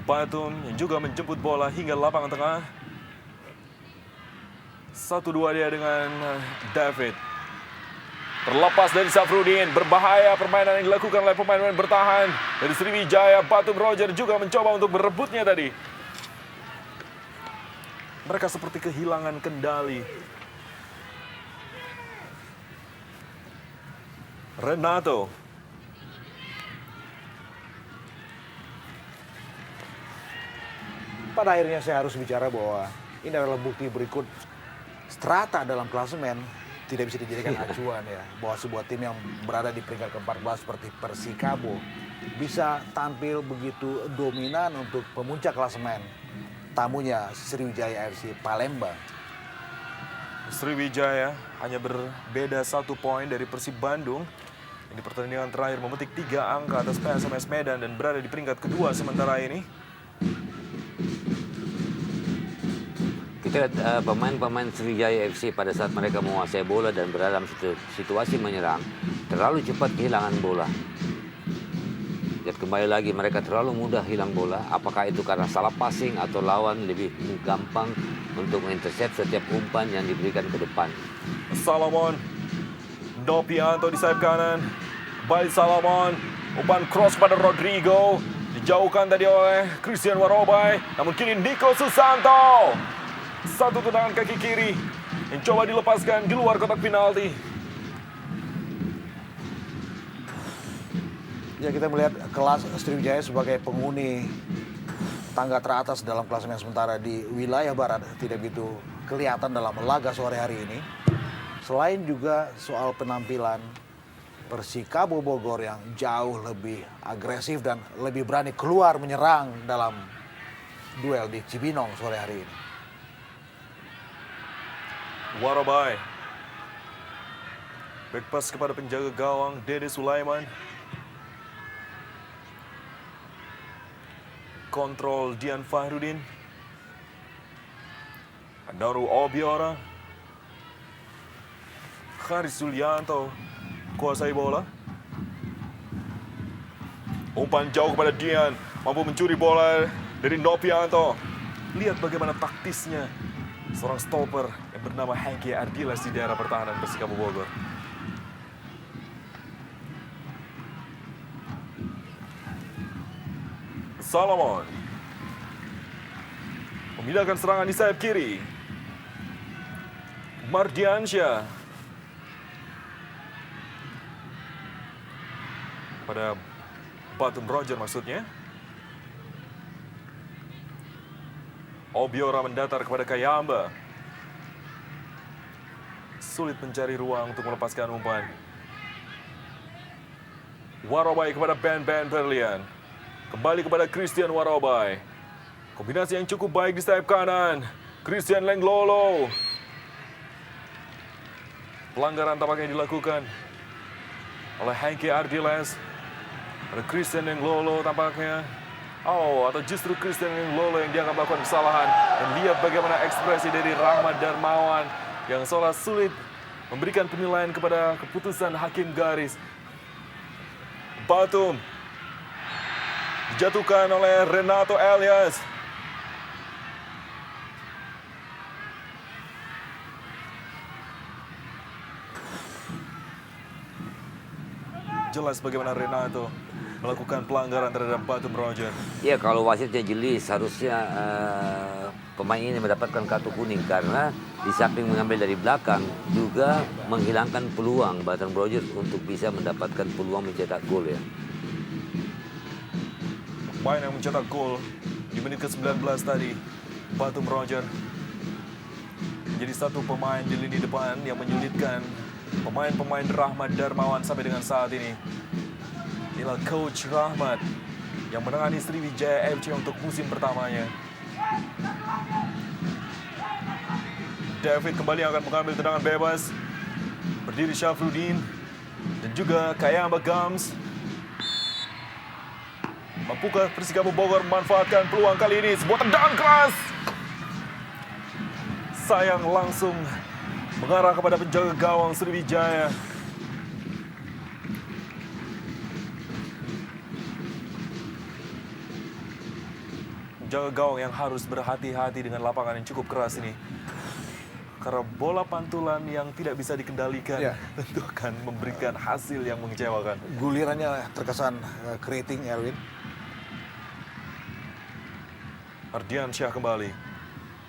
Batum yang juga menjemput bola hingga lapangan tengah. 1-2 dia dengan David. Terlepas dari Safrudin, berbahaya permainan yang dilakukan oleh pemain-pemain bertahan dari Sriwijaya. Batum Roger juga mencoba untuk merebutnya tadi. Mereka seperti kehilangan kendali. Renato. Pada akhirnya saya harus bicara bahwa ini adalah bukti berikut strata dalam klasemen tidak bisa dijadikan acuan ya. Bahwa sebuah tim yang berada di peringkat ke-14 seperti Persikabo bisa tampil begitu dominan untuk pemuncak klasemen. Tamunya Sriwijaya FC Palembang. Sriwijaya hanya berbeda 1 poin dari Persib Bandung. Ini pertandingan terakhir memetik 3 angka atas PSMS Medan dan berada di peringkat kedua sementara ini. Kita lihat pemain-pemain Sriwijaya FC pada saat mereka menguasai bola dan berada dalam situasi menyerang, terlalu cepat kehilangan bola. Lihat kembali lagi mereka terlalu mudah hilang bola. Apakah itu karena salah passing atau lawan lebih gampang untuk mengintercept setiap umpan yang diberikan ke depan. Salomon. Nopianto di sayap kanan. Kembali Salomon. Umpan cross pada Rodrigo. Dijauhkan tadi oleh Christian Warobai. Namun kini Niko Susanto. 1 tendangan kaki kiri yang coba dilepaskan di luar kotak penalti. Ya, kita melihat kelas Sriwijaya sebagai penghuni tangga teratas dalam klasemen sementara di wilayah barat tidak begitu kelihatan dalam laga sore hari ini. Selain juga soal penampilan Persikabo Bogor yang jauh lebih agresif dan lebih berani keluar menyerang dalam duel di Cibinong sore hari ini. Warobai. Back pass kepada penjaga gawang Dedi Sulaiman. Kontrol Dian Fahrudin. Noru Obiora. Haris Sulianto kuasai bola. Umpan jauh kepada Dian. Mampu mencuri bola dari Nopianto. Lihat bagaimana taktisnya seorang stopper yang bernama Hengki Ardiles di daerah pertahanan Persikabo Bogor. Salomon memindahkan serangan di sayap kiri. Mardiansyah pada Batum Roger maksudnya. Obiora mendatar kepada Kayamba. Sulit mencari ruang untuk melepaskan umpan. Warobai kepada Ben Berlian. Kembali kepada Christian Warobai. Kombinasi yang cukup baik di sayap kanan. Christian Lenglolo. Pelanggaran tampaknya dilakukan oleh Hengki Ardiles. Ada Christian Lenglolo tampaknya. Atau justru Christian Lenglolo yang dianggap melakukan kesalahan. Dan lihat bagaimana ekspresi dari Rahmat Darmawan yang seolah sulit memberikan penilaian kepada keputusan hakim garis. Batum dijatuhkan oleh Renato Elias. jelas bagaimana Renato melakukan pelanggaran terhadap Batum Roger. Ya kalau wasitnya jelas harusnya pemain ini mendapatkan kartu kuning karena di samping mengambil dari belakang juga menghilangkan peluang Batum Roger untuk bisa mendapatkan peluang mencetak gol ya. Pemain yang mencetak gol di menit ke-19 tadi, Batum Roger, menjadi satu pemain di lini depan yang menyulitkan pemain-pemain Rahmat Darmawan sampai dengan saat ini. Inilah Coach Rahmat yang menangani Sriwijaya FC untuk musim pertamanya. David kembali akan mengambil tendangan bebas. Berdiri Syafruddin dan juga Kayamba Gams. Mampukah Persikabo Bogor memanfaatkan peluang kali ini? Sebuah tendangan keras. Sayang langsung mengarah kepada penjaga gawang Sriwijaya. Penjaga gawang yang harus berhati-hati dengan lapangan yang cukup keras ini. Karena bola pantulan yang tidak bisa dikendalikan tentu akan memberikan hasil yang mengecewakan. Gulirannya terkesan keriting, Erwin. Ardian Syah kembali.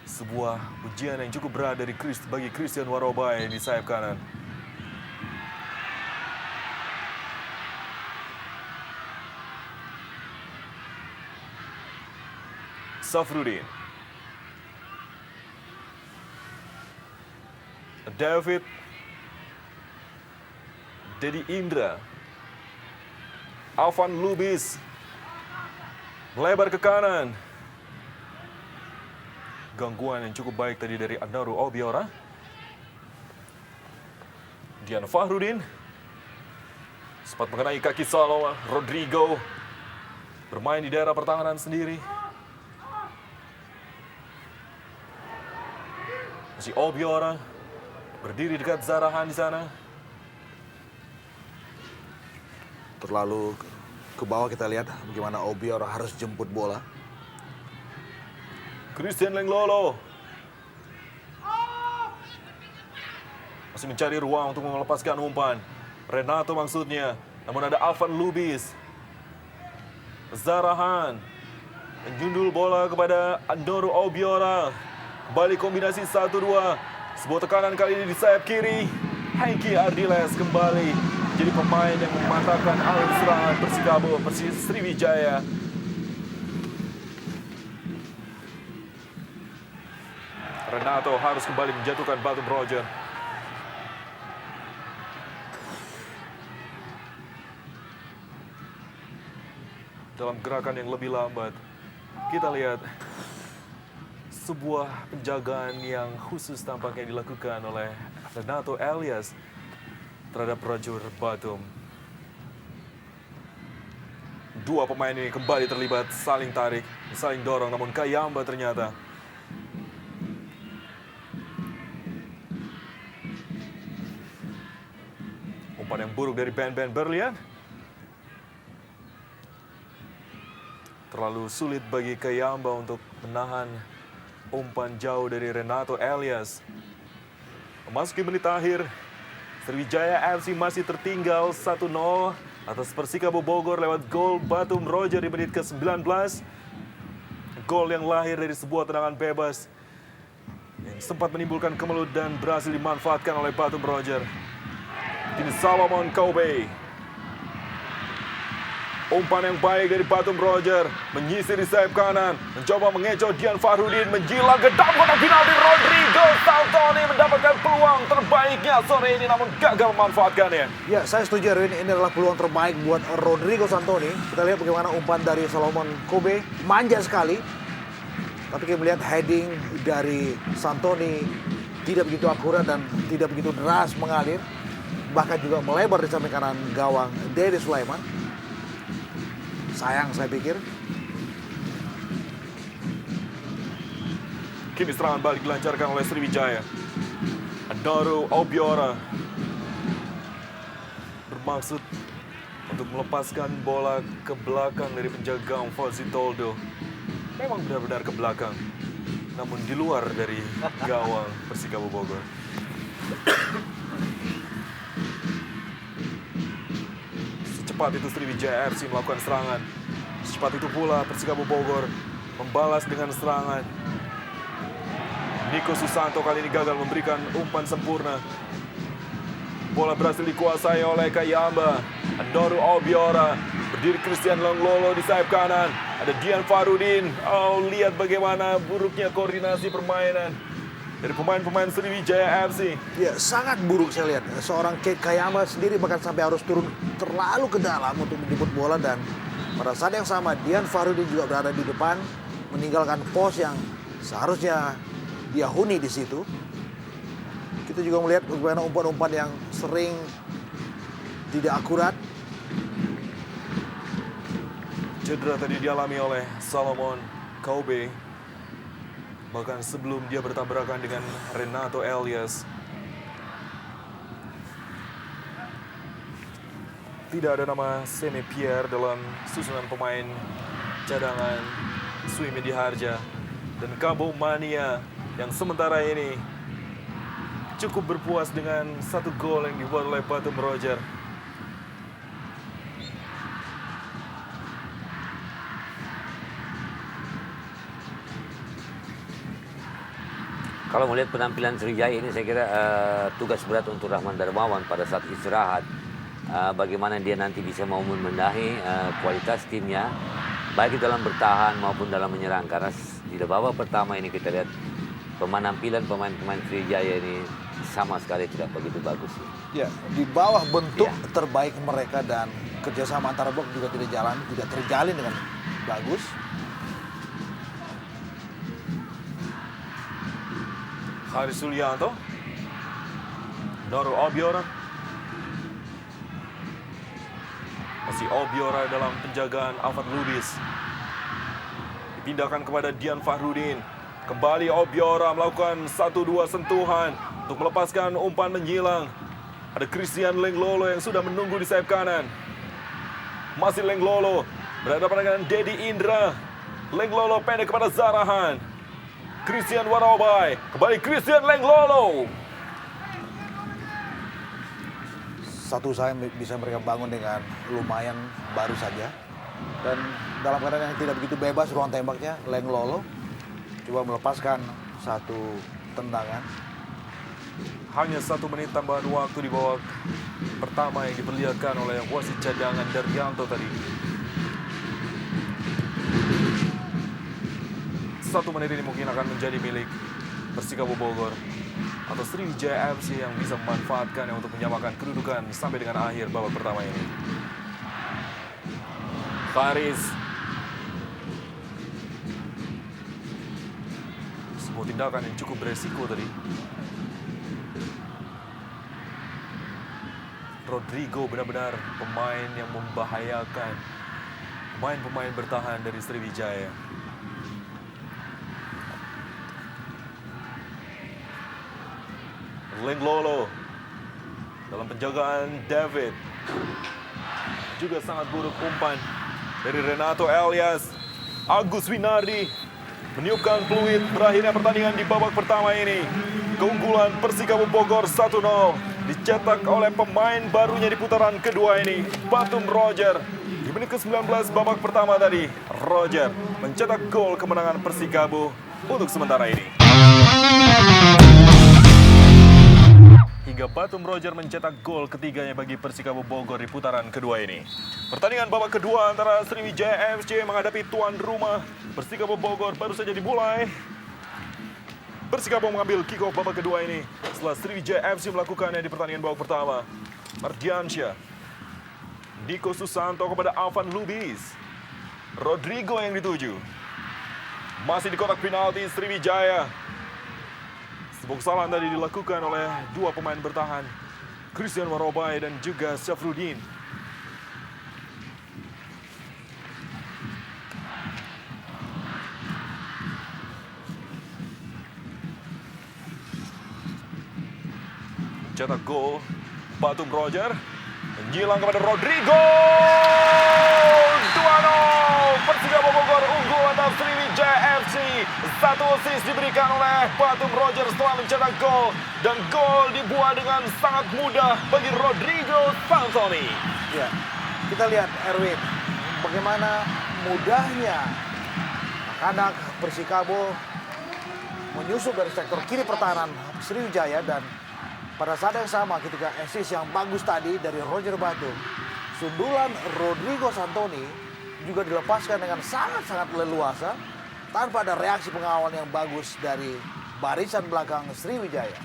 Sebuah ujian yang cukup berat dari bagi Christian Warobai di sayap kanan. Safruddin. David. Dedi Indra. Alvan Lubis. Melebar ke kanan. Gangguan yang cukup baik tadi dari Andaru Obiora. Dian Fahrudin. Sempat mengenai kaki Salowa. Rodrigo. Bermain di daerah pertahanan sendiri. Si Obiora berdiri dekat Zarahan di sana. Terlalu ke bawah kita lihat bagaimana Obiora harus jemput bola. Christian Lenglolo masih mencari ruang untuk melepaskan umpan. Renato maksudnya, namun ada Alvan Lubis. Zarahan menjundul bola kepada Andoru Obiora. Kembali kombinasi 1-2. Sebuah tekanan kali ini di sayap kiri. Hengki Ardiles kembali jadi pemain yang mematahkan alur serangan Persikabo Sriwijaya. Renato harus kembali menjatuhkan Batum Roger. Dalam gerakan yang lebih lambat, kita lihat sebuah penjagaan yang khusus tampaknya dilakukan oleh Renato Elias terhadap Roger Batum. Dua pemain ini kembali terlibat saling tarik, saling dorong, namun Kayamba ternyata umpan yang buruk dari Ben Berlian. Terlalu sulit bagi Kayamba untuk menahan umpan jauh dari Renato Elias. Memasuki menit akhir, Sriwijaya FC masih tertinggal 1-0 atas Persikabo Bogor lewat gol Batum Roger di menit ke-19. Gol yang lahir dari sebuah tendangan bebas yang sempat menimbulkan kemelut dan berhasil dimanfaatkan oleh Batum Roger. Kini Salomon Kobe. Umpan yang baik dari Batum Roger, menyisir di sayap kanan, mencoba mengecoh Dian Fahrudin, menjilang ke dalam kotak penalti. Rodrigo Santoni mendapatkan peluang terbaiknya sore ini, namun gagal memanfaatkannya. Ya, saya setuju Erwin, ini adalah peluang terbaik buat Rodrigo Santoni. Kita lihat bagaimana umpan dari Salomon Kobe, manja sekali. Tapi kita melihat heading dari Santoni tidak begitu akurat dan tidak begitu deras mengalir. Bahkan juga melebar di samping kanan gawang Dedi Sulaiman. Sayang saya pikir. Kini serangan balik dilancarkan oleh Sriwijaya. Andoru Obiora bermaksud untuk melepaskan bola ke belakang dari penjaga gawang Fauzi Toldo. Memang benar-benar ke belakang, namun di luar dari gawang Persikabo Bogor. cepat itu Sriwijaya FC melakukan serangan. Secepat itu pula Persikabo Bogor membalas dengan serangan. Nico Susanto kali ini gagal memberikan umpan sempurna. Bola berhasil dikuasai oleh Kayamba. Andoru Obiora. Berdiri Christian Lenglolo di sayap kanan. Ada Dian Farudin. Oh, lihat bagaimana buruknya koordinasi permainan dari pemain-pemain Sriwijaya FC. Ya, sangat buruk saya lihat. Seorang Kate Kayama sendiri bahkan sampai harus turun terlalu ke dalam untuk menjemput bola, dan pada saat yang sama Dian Farudin juga berada di depan meninggalkan pos yang seharusnya dia huni di situ. Kita juga melihat bagaimana umpan-umpan yang sering tidak akurat. Cedera tadi dialami oleh Solomon Kobe. Bahkan sebelum dia bertabrakan dengan Renato Elias. Tidak ada nama Seme Pierre dalam susunan pemain cadangan Sui Mediharja. Dan Kabo Mania yang sementara ini cukup berpuas dengan 1 gol yang dibuat oleh Batum Roger. Kalau melihat penampilan Sriwijaya ini, saya kira tugas berat untuk Rahman Darmawan pada saat istirahat. Bagaimana dia nanti bisa mau membenahi kualitas timnya, baik dalam bertahan maupun dalam menyerang. Karena di babak pertama ini kita lihat penampilan pemain-pemain Sriwijaya ini sama sekali tidak begitu bagus. Ya, di bawah bentuk terbaik mereka, dan kerjasama antara blok juga tidak terjalin dengan bagus. Haris Sulianto, Noru Obiora, masih Obiora dalam penjagaan Alfred Lubis. Dipindahkan kepada Dian Fahrudin. Kembali Obiora melakukan 1-2 sentuhan untuk melepaskan umpan menyilang. Ada Christian Lenglolo yang sudah menunggu di sayap kanan. Masih Lenglolo berhadapan dengan Dedi Indra. Lenglolo pendek kepada Zarahan. Christian Warobai, kembali Christian Lenglolo. Satu usaha yang bisa mereka bangun dengan lumayan baru saja. Dan dalam keadaan yang tidak begitu bebas ruang tembaknya, Lenglolo coba melepaskan satu tendangan. Hanya 1 menit tambahan waktu di babak pertama yang diperlihatkan oleh wasit cadangan Daryanto tadi. 1 menit ini mungkin akan menjadi milik Persikabo Bogor atau Sriwijaya FC yang bisa memanfaatkannya untuk menyamakan kedudukan sampai dengan akhir babak pertama ini. Faris. Sebuah tindakan yang cukup beresiko tadi. Rodrigo benar-benar pemain yang membahayakan pemain-pemain bertahan dari Sriwijaya. Lenglolo dalam penjagaan David. Juga sangat buruk umpan dari Renato Elias. Agus Winardi meniupkan peluit berakhirnya pertandingan di babak pertama ini. Keunggulan Persikabo Bogor 1-0 dicetak oleh pemain barunya di putaran kedua ini, Batum Roger. Di menit ke-19 babak pertama tadi, Roger mencetak gol kemenangan Persikabo untuk sementara ini. Hingga Batum Roger mencetak gol ketiganya bagi Persikabo Bogor di putaran kedua ini. Pertandingan babak kedua antara Sriwijaya FC menghadapi tuan rumah Persikabo Bogor baru saja dimulai. Persikabo mengambil kick off babak kedua ini setelah Sriwijaya FC melakukannya di pertandingan babak pertama. Mardiansyah, Nico Susanto kepada Alvan Lubis. Rodrigo yang dituju. Masih di kotak penalti Sriwijaya. Sebuah kesalahan tadi dilakukan oleh 2 pemain bertahan, Christian Warobai dan juga Syafruddin. Mencetak gol, Batum Roger menyilang kepada Rodrigo. 2-0, Persikabo Bogor unggul atas Sriwijaya FC. 1 assist diberikan oleh Batum Roger setelah mencetak gol. Dan gol dibuat dengan sangat mudah bagi Rodrigo Santoni. Ya, Kita lihat Erwin, bagaimana mudahnya anak Persikabo menyusup dari sektor kiri pertahanan Sriwijaya, dan pada saat yang sama ketika assist yang bagus tadi dari Roger Batu, sundulan Rodrigo Santoni juga dilepaskan dengan sangat-sangat leluasa tanpa ada reaksi pengawal yang bagus dari barisan belakang Sriwijaya.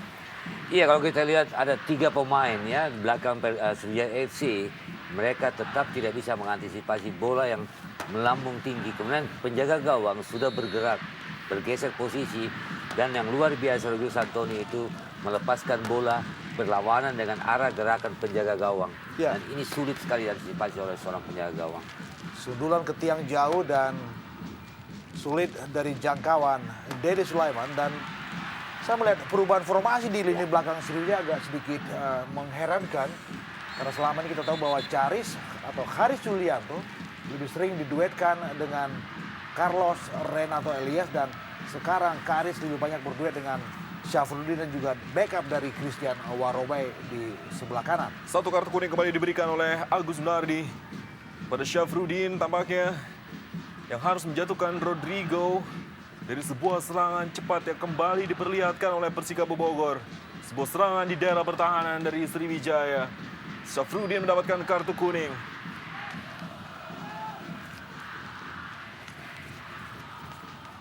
Iya, kalau kita lihat ada 3 pemain ya belakang Sriwijaya FC, mereka tetap tidak bisa mengantisipasi bola yang melambung tinggi. Kemudian penjaga gawang sudah bergerak, bergeser posisi, dan yang luar biasa Rodrigo Santoni itu melepaskan bola berlawanan dengan arah gerakan penjaga gawang. Ya. Dan ini sulit sekali diantisipasi oleh seorang penjaga gawang. Sundulan ke tiang jauh dan sulit dari jangkauan Dede Sulaiman, dan saya melihat perubahan formasi di lini belakang Sriwijaya agak sedikit mengherankan, karena selama ini kita tahu bahwa Charis atau Haris Julianto lebih sering diduetkan dengan Carlos Renato Elias, dan sekarang Karis lebih banyak berduet dengan Syafruddin dan juga backup dari Christian Warobai di sebelah kanan. Satu kartu kuning kembali diberikan oleh Agus Winardi pada Syafruddin tampaknya, yang harus menjatuhkan Rodrigo dari sebuah serangan cepat yang kembali diperlihatkan oleh Persikabo Bogor. Sebuah serangan di daerah pertahanan dari Sriwijaya. Syafruddin mendapatkan kartu kuning.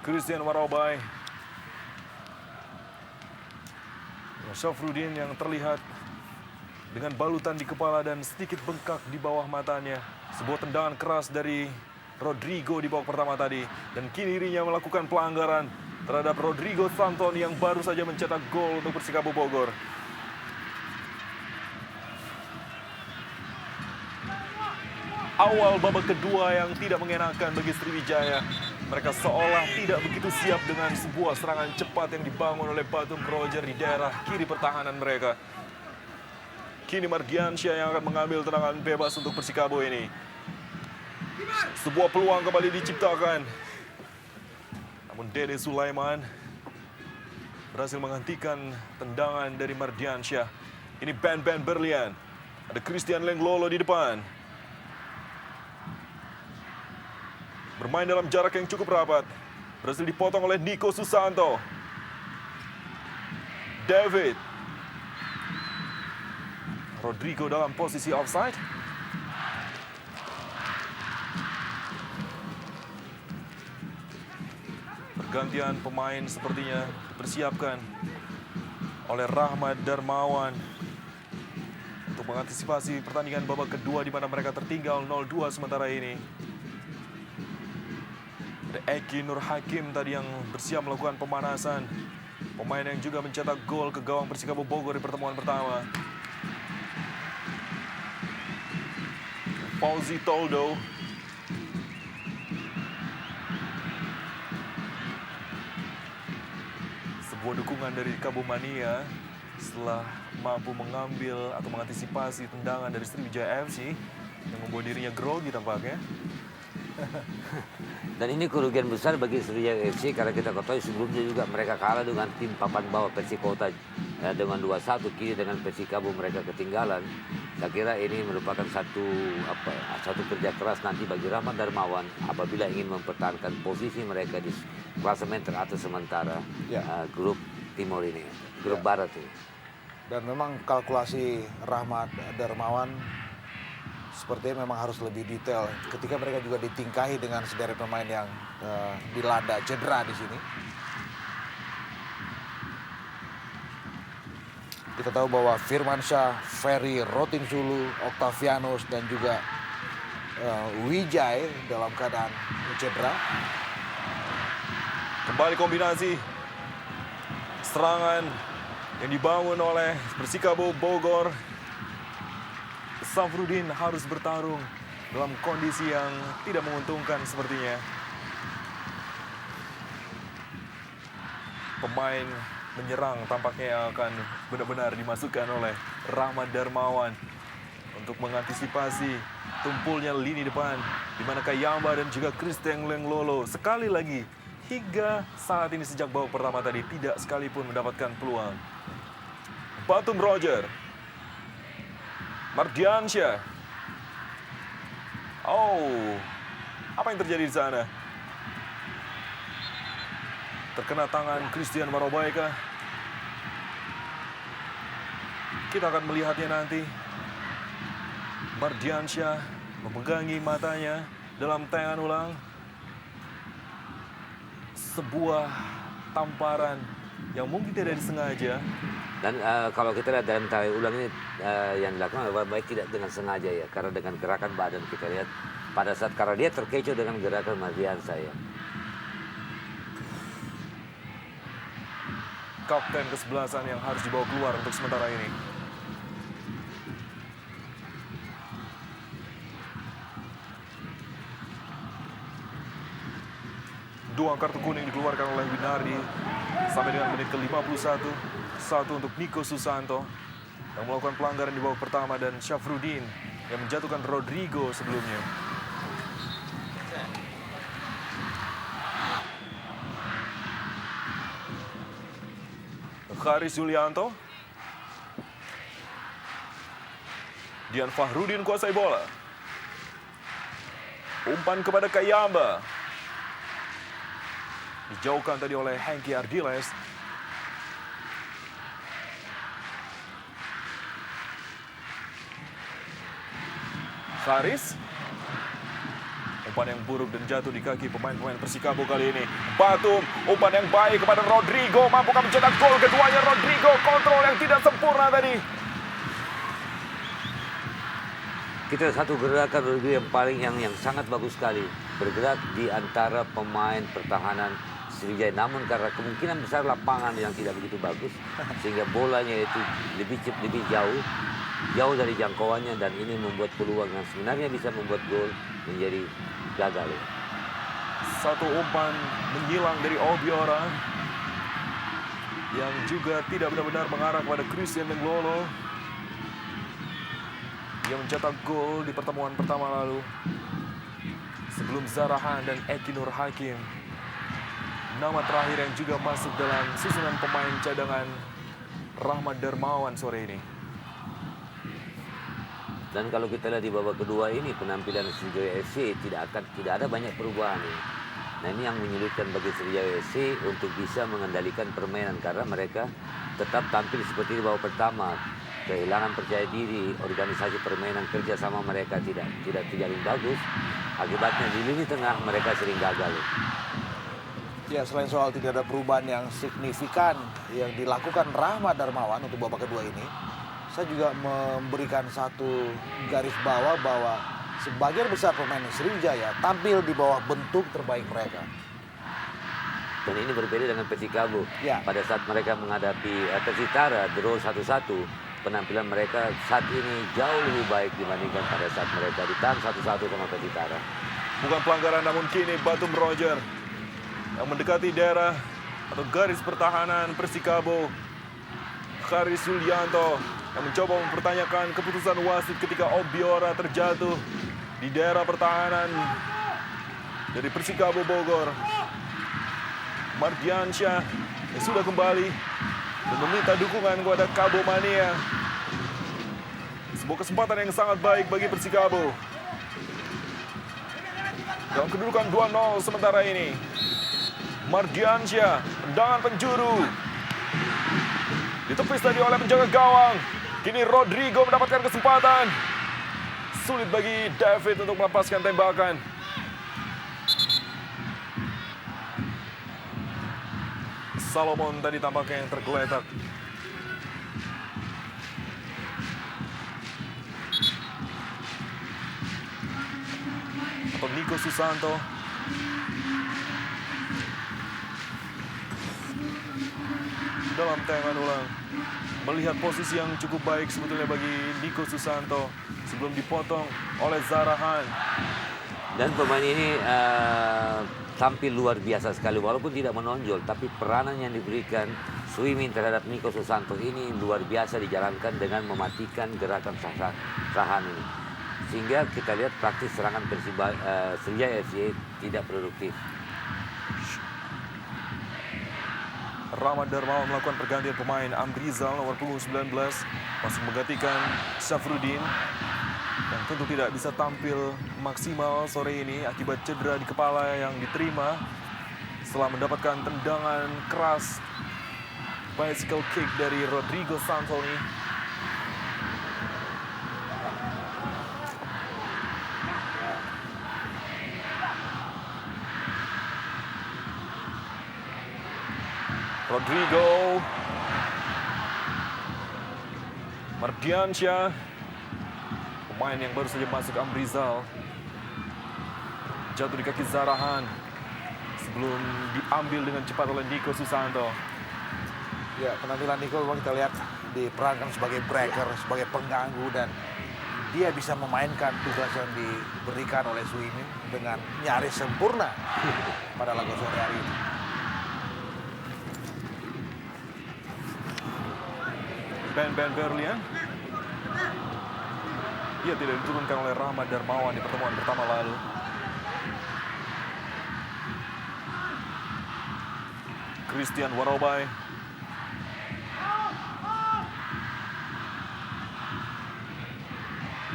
Christian Warobai. Syafruddin yang terlihat dengan balutan di kepala dan sedikit bengkak di bawah matanya. Sebuah tendangan keras dari Rodrigo di babak pertama tadi. Dan kini dirinya melakukan pelanggaran terhadap Rodrigo Santoni yang baru saja mencetak gol untuk Persikabo Bogor. Awal babak kedua yang tidak mengenakan bagi Sriwijaya. Mereka seolah tidak begitu siap dengan sebuah serangan cepat yang dibangun oleh Batum Roger di daerah kiri pertahanan mereka. Kini Mardiansyah yang akan mengambil tendangan bebas untuk Persikabo ini. Sebuah peluang kembali diciptakan. Namun Dede Sulaiman berhasil menghentikan tendangan dari Mardiansyah. Ini Ben Berlian. Ada Christian Lenglolo di depan. Bermain dalam jarak yang cukup rapat. Berhasil dipotong oleh Nico Susanto. David. Rodrigo dalam posisi offside. Pergantian pemain sepertinya dipersiapkan oleh Rahmat Darmawan untuk mengantisipasi pertandingan babak kedua di mana mereka tertinggal 0-2 sementara ini. Eki Nur Hakim tadi yang bersiap melakukan pemanasan. Pemain yang juga mencetak gol ke gawang Persikabo Bogor di pertemuan pertama. Fauzi Toldo. Sebuah dukungan dari Kabumania setelah mampu mengambil atau mengantisipasi tendangan dari Sriwijaya FC yang membuat dirinya grogi tampaknya. Dan ini kerugian besar bagi Sriwijaya FC karena kita ketahui sebelumnya juga mereka kalah dengan tim papan bawah Persikota dengan 2-1. Kini dengan Persikabo mereka ketinggalan. Saya kira ini merupakan satu kerja keras nanti bagi Rahmat Darmawan apabila ingin mempertahankan posisi mereka di klasemen teratas sementara grup timur ini, grup barat ini. Dan memang kalkulasi Rahmat Darmawan sepertinya memang harus lebih detail ketika mereka juga ditingkahi dengan sederet pemain yang dilanda cedera di sini. Kita tahu bahwa Firmansyah, Ferry, Rotinsulu, Octavianus dan juga Wijay dalam keadaan cedera. Kembali kombinasi serangan yang dibangun oleh Persikabo Bogor. Syafruddin harus bertarung dalam kondisi yang tidak menguntungkan sepertinya. Pemain menyerang tampaknya yang akan benar-benar dimasukkan oleh Rahmat Darmawan untuk mengantisipasi tumpulnya lini depan di mana Kayamba dan juga Christian Lenglolo sekali lagi hingga saat ini sejak babak pertama tadi tidak sekalipun mendapatkan peluang. Batum Roger. Mardiansyah. Oh, apa yang terjadi di sana? Terkena tangan Christian Marobaika. Kita akan melihatnya nanti. Mardiansyah memegangi matanya dalam tayangan ulang. Sebuah tamparan yang mungkin tidak disengaja. Dan kalau kita lihat dalam tayangan ulang ini yang dilakukan adalah baik tidak dengan sengaja ya, karena dengan gerakan badan kita lihat pada saat karena dia terkecoh dengan gerakan Mardiansyah ya. Kapten kesebelasan yang harus dibawa keluar untuk sementara ini. Dua kartu kuning dikeluarkan oleh Winardi sampai dengan menit ke-51. Satu untuk Nico Susanto yang melakukan pelanggaran di babak pertama dan Syafruddin yang menjatuhkan Rodrigo sebelumnya. Haris Yulianto. Dian Fahrudin kuasai bola. Umpan kepada Kayamba. Dijauhkan tadi oleh Hengki Ardiles. Haris. Umpan yang buruk dan jatuh di kaki pemain-pemain Persikabo kali ini. Batum, umpan yang baik kepada Rodrigo. Mampukah mencetak gol keduanya Rodrigo. Kontrol yang tidak sempurna tadi. Kita satu gerakan Rodrigo yang sangat bagus sekali. Bergerak di antara pemain pertahanan Sriwijaya. Namun karena kemungkinan besar lapangan yang tidak begitu bagus. Sehingga bolanya itu lebih jauh dari jangkauannya. Dan ini membuat peluang yang sebenarnya bisa membuat gol menjadi gagal. Satu umpan menyilang dari Obiora yang juga tidak benar-benar mengarah kepada Christian Menglolo yang mencetak gol di pertemuan pertama lalu sebelum Zarahan dan Eki Nur Hakim. Nama terakhir yang juga masuk dalam susunan pemain cadangan Rahmat Darmawan sore ini. Dan kalau kita lihat di babak kedua ini penampilan Sriwijaya FC tidak ada banyak perubahan. Nah ini yang menyulitkan bagi Sriwijaya FC untuk bisa mengendalikan permainan karena mereka tetap tampil seperti di babak pertama. Kehilangan percaya diri, organisasi permainan kerjasama mereka tidak bagus. Akibatnya di lini tengah mereka sering gagal. Ya, selain soal tidak ada perubahan yang signifikan yang dilakukan Rahmat Darmawan untuk babak kedua ini, saya juga memberikan satu garis bawah bahwa sebagian besar pemain Sriwijaya tampil di bawah bentuk terbaik mereka. Dan ini berbeda dengan Persikabo. Ya. Pada saat mereka menghadapi Persitara, draw 1-1, penampilan mereka saat ini jauh lebih baik dibandingkan pada saat mereka ditahan 1-1 sama Persitara. Bukan pelanggaran namun kini Batum Roger yang mendekati daerah atau garis pertahanan Persikabo. Haris Yulianto yang mencoba mempertanyakan keputusan wasit ketika Obiora terjatuh di daerah pertahanan dari Persikabo Bogor. Mardiansyah yang sudah kembali dan meminta dukungan kepada Kabo Mania. Sebuah kesempatan yang sangat baik bagi Persikabo. Dalam kedudukan 2-0 sementara ini. Mardiansyah, tendangan penjuru. Ditepis tadi oleh penjaga gawang. Kini Rodrigo mendapatkan kesempatan. Sulit bagi David untuk melepaskan tembakan. Salomon tadi tampaknya yang tergeletak. Atau Nico Susanto. Dalam tayangan ulang. Melihat posisi yang cukup baik sebetulnya bagi Nico Susanto sebelum dipotong oleh Zarahan. Dan pemain ini tampil luar biasa sekali walaupun tidak menonjol, tapi peranan yang diberikan swimming terhadap Nico Susanto ini luar biasa dijalankan dengan mematikan gerakan Sahan ini. Sehingga kita lihat praktis serangan Sriwijaya FC tidak produktif. Rahmat Darmawan melakukan pergantian pemain. Amrizal nomor punggung 19 masuk menggantikan Syafruddin. yang tentu tidak bisa tampil maksimal sore ini akibat cedera di kepala yang diterima setelah mendapatkan tendangan keras bicycle kick dari Rodrigo Santoni. Rodrigo Mardiansyah, pemain yang baru saja masuk, Amrizal, jatuh di kaki Zarahan sebelum diambil dengan cepat oleh Nico Susanto. Ya, penampilan Nico memang kita lihat diperankan sebagai breaker, sebagai pengganggu, dan dia bisa memainkan tugas yang diberikan oleh Suimin dengan nyaris sempurna pada laga sore hari ini. Ben Berlian, ia tidak diturunkan oleh Rahmat Darmawan di pertemuan pertama lalu. Christian Warobai,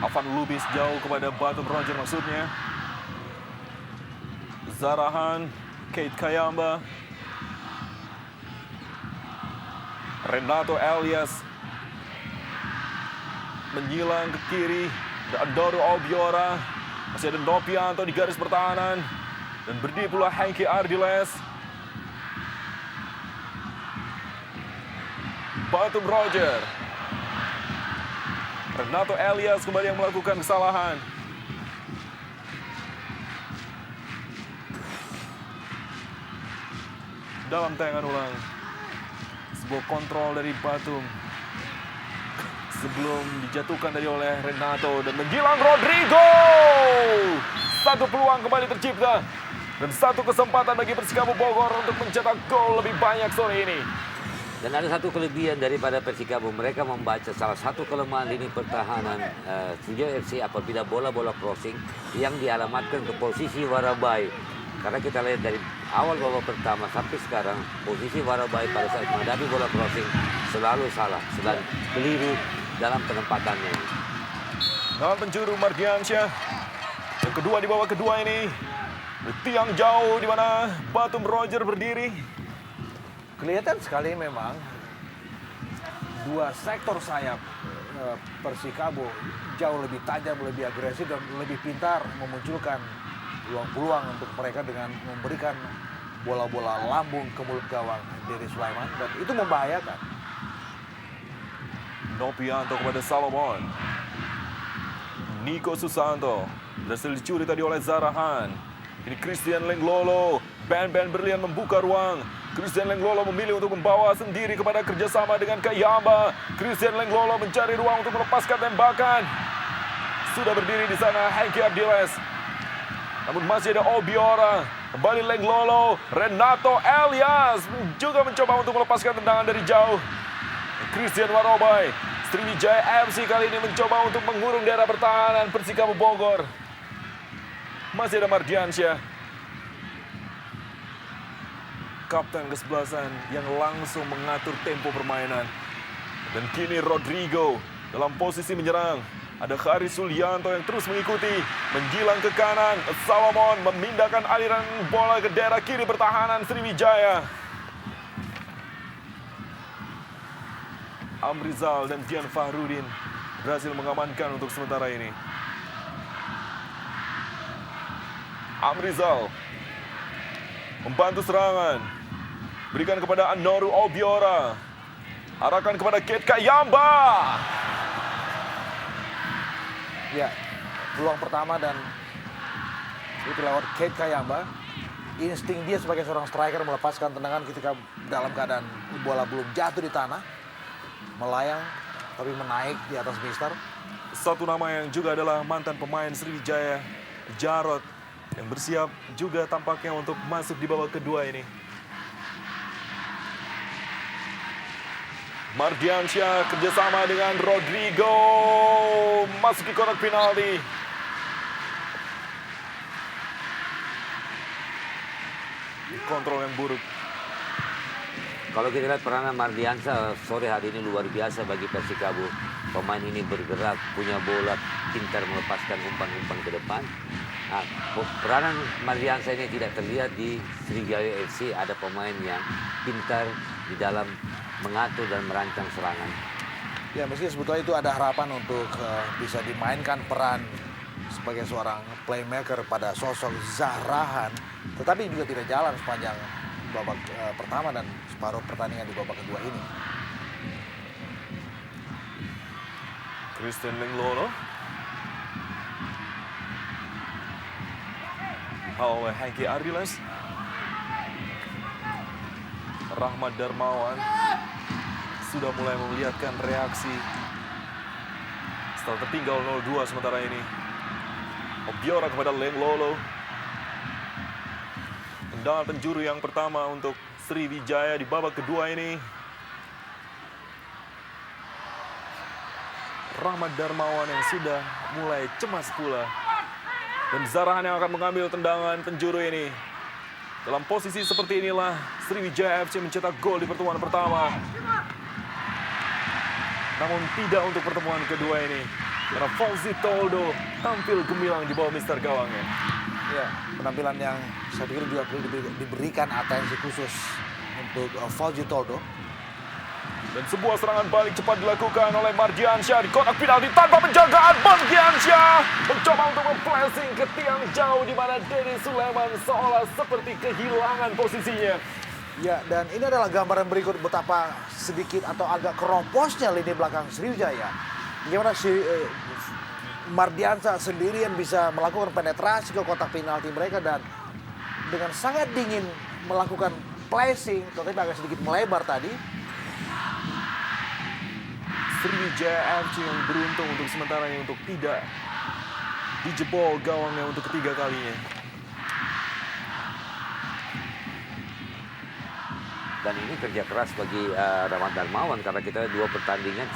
Avan Lubis jauh kepada Batum Roger maksudnya. Zarahan, Kate Kayamba, Renato Elias menyilang ke kiri, ada Andoro Obiora, masih ada Nopianto di garis pertahanan, dan berdiri pula Henki Ardiles. Batum Roger, Renato Elias kembali yang melakukan kesalahan. Dalam tayangan ulang, sebuah kontrol dari Batum sebelum dijatuhkan tadi oleh Renato dan menjilang Rodrigo. Satu peluang kembali tercipta dan satu kesempatan bagi Persikabo Bogor untuk mencetak gol lebih banyak sore ini. Dan ada satu kelebihan daripada Persikabo, mereka membaca salah satu kelemahan lini pertahanan Sriwijaya FC apabila bola-bola crossing yang dialamatkan ke posisi Warabai. Karena kita lihat dari awal babak pertama sampai sekarang, posisi Warabai pada saat menghadapi bola crossing selalu salah, selalu keliru dalam penempatannya. Dalam penjuru Mardiansyah, yang kedua di babak kedua ini, di tiang jauh di mana Batum Roger berdiri. Kelihatan sekali memang dua sektor sayap Persikabo jauh lebih tajam, lebih agresif, dan lebih pintar memunculkan peluang-peluang untuk mereka dengan memberikan bola-bola lambung ke mulut gawang Dery Sulaiman, dan itu membahayakan. Nopianto kepada Salomon. Nico Susanto berhasil dicuri tadi oleh Zarahan. Ini Christian Lenglolo. Ben Berlian membuka ruang. Christian Lenglolo memilih untuk membawa sendiri kepada kerjasama dengan Kayamba. Christian Lenglolo mencari ruang untuk melepaskan tembakan. Sudah berdiri di sana Henki Ardiles. Namun masih ada Obiora. Kembali Lenglolo. Renato Elias juga mencoba untuk melepaskan tendangan dari jauh. Christian Warobai. Sriwijaya FC kali ini mencoba untuk mengurung daerah pertahanan Persikabo Bogor. Masih ada Mardiansyah, kapten kesebelasan yang langsung mengatur tempo permainan. Dan kini Rodrigo dalam posisi menyerang. Ada Haris Sulianto yang terus mengikuti, menjilang ke kanan. Salomon memindahkan aliran bola ke daerah kiri pertahanan Sriwijaya. Amrizal dan Dian Fahrudin berhasil mengamankan untuk sementara ini. Amrizal membantu serangan, berikan kepada Anoru Obiora, arahkan kepada Kate Kayamba. Ya, peluang pertama dan itu lewat Kate Kayamba. Insting dia sebagai seorang striker melepaskan tendangan ketika dalam keadaan bola belum jatuh di tanah, melayang tapi menaik di atas mister. Satu nama yang juga adalah mantan pemain Sriwijaya, Jarod, yang bersiap juga tampaknya untuk masuk di babak kedua ini. Mardiansyah kerjasama dengan Rodrigo masuki kotak penalti. Kontrol yang buruk. Kalau kita lihat peranan Mardiansyah sore hari ini luar biasa bagi Persikabo. Pemain ini bergerak, punya bola, pintar melepaskan umpan-umpan ke depan. Nah, peranan Mardiansyah ini tidak terlihat di Sriwijaya FC. Ada pemain yang pintar di dalam mengatur dan merancang serangan. Ya, meski sebetulnya itu ada harapan untuk bisa dimainkan peran sebagai seorang playmaker pada sosok Zahrahan, tetapi juga tidak jalan sepanjang babak pertama dan separuh pertandingan di babak kedua ini. Christian Lenglolo. Oleh Hengki Ardiles. Rahmat Darmawan sudah mulai memperlihatkan reaksi setelah tertinggal 0-2 sementara ini. Obiora kepada Lenglolo. Tendangan penjuru yang pertama untuk Sriwijaya di babak kedua ini. Rahmat Darmawan yang sudah mulai cemas pula. Dan Zahrahan yang akan mengambil tendangan penjuru ini. Dalam posisi seperti inilah Sriwijaya FC mencetak gol di pertemuan pertama. Namun tidak untuk pertemuan kedua ini. Karena Fauzi Toldo tampil gemilang di bawah mister gawangnya. Ya, penampilan yang saya pikir juga perlu diberikan atensi khusus untuk Fauzi Toldo. Dan sebuah serangan balik cepat dilakukan oleh Mardiansyah di kotak penalti tanpa penjagaan. Mardiansyah mencoba untuk memflashing ke tiang jauh di mana Denny Sulaiman seolah seperti kehilangan posisinya. Ya, dan ini adalah gambaran berikut betapa sedikit atau agak keroposnya lini belakang Sriwijaya. Bagaimana Mardiansyah sendirian bisa melakukan penetrasi ke kotak penalti mereka dan dengan sangat dingin melakukan flashing, tetapi agak sedikit melebar tadi. Sriwijaya FC yang beruntung untuk sementara ini untuk tidak dijebol gawangnya untuk ketiga kalinya. Dan ini kerja keras bagi Rahmat Darmawan karena kita dua pertandingan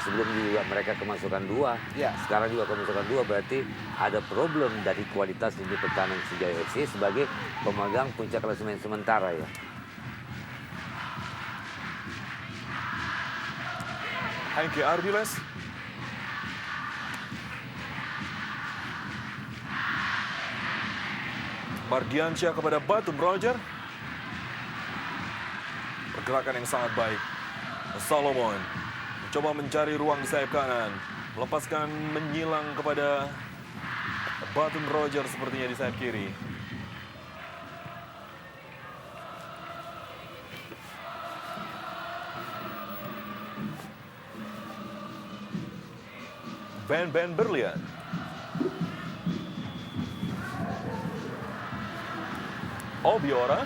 sebelumnya juga mereka kemasukan 2. Ya. Sekarang juga kemasukan 2, berarti ada problem dari kualitas lini pertahanan Sriwijaya FC sebagai pemegang puncak klasemen sementara ya. Hengki Ardiles. Mardiansyah kepada Batum Roger. Pergerakan yang sangat baik. Solomon mencoba mencari ruang di sayap kanan. Melepaskan menyilang kepada Batum Roger sepertinya di sayap kiri. Ben Berlian. Obiora.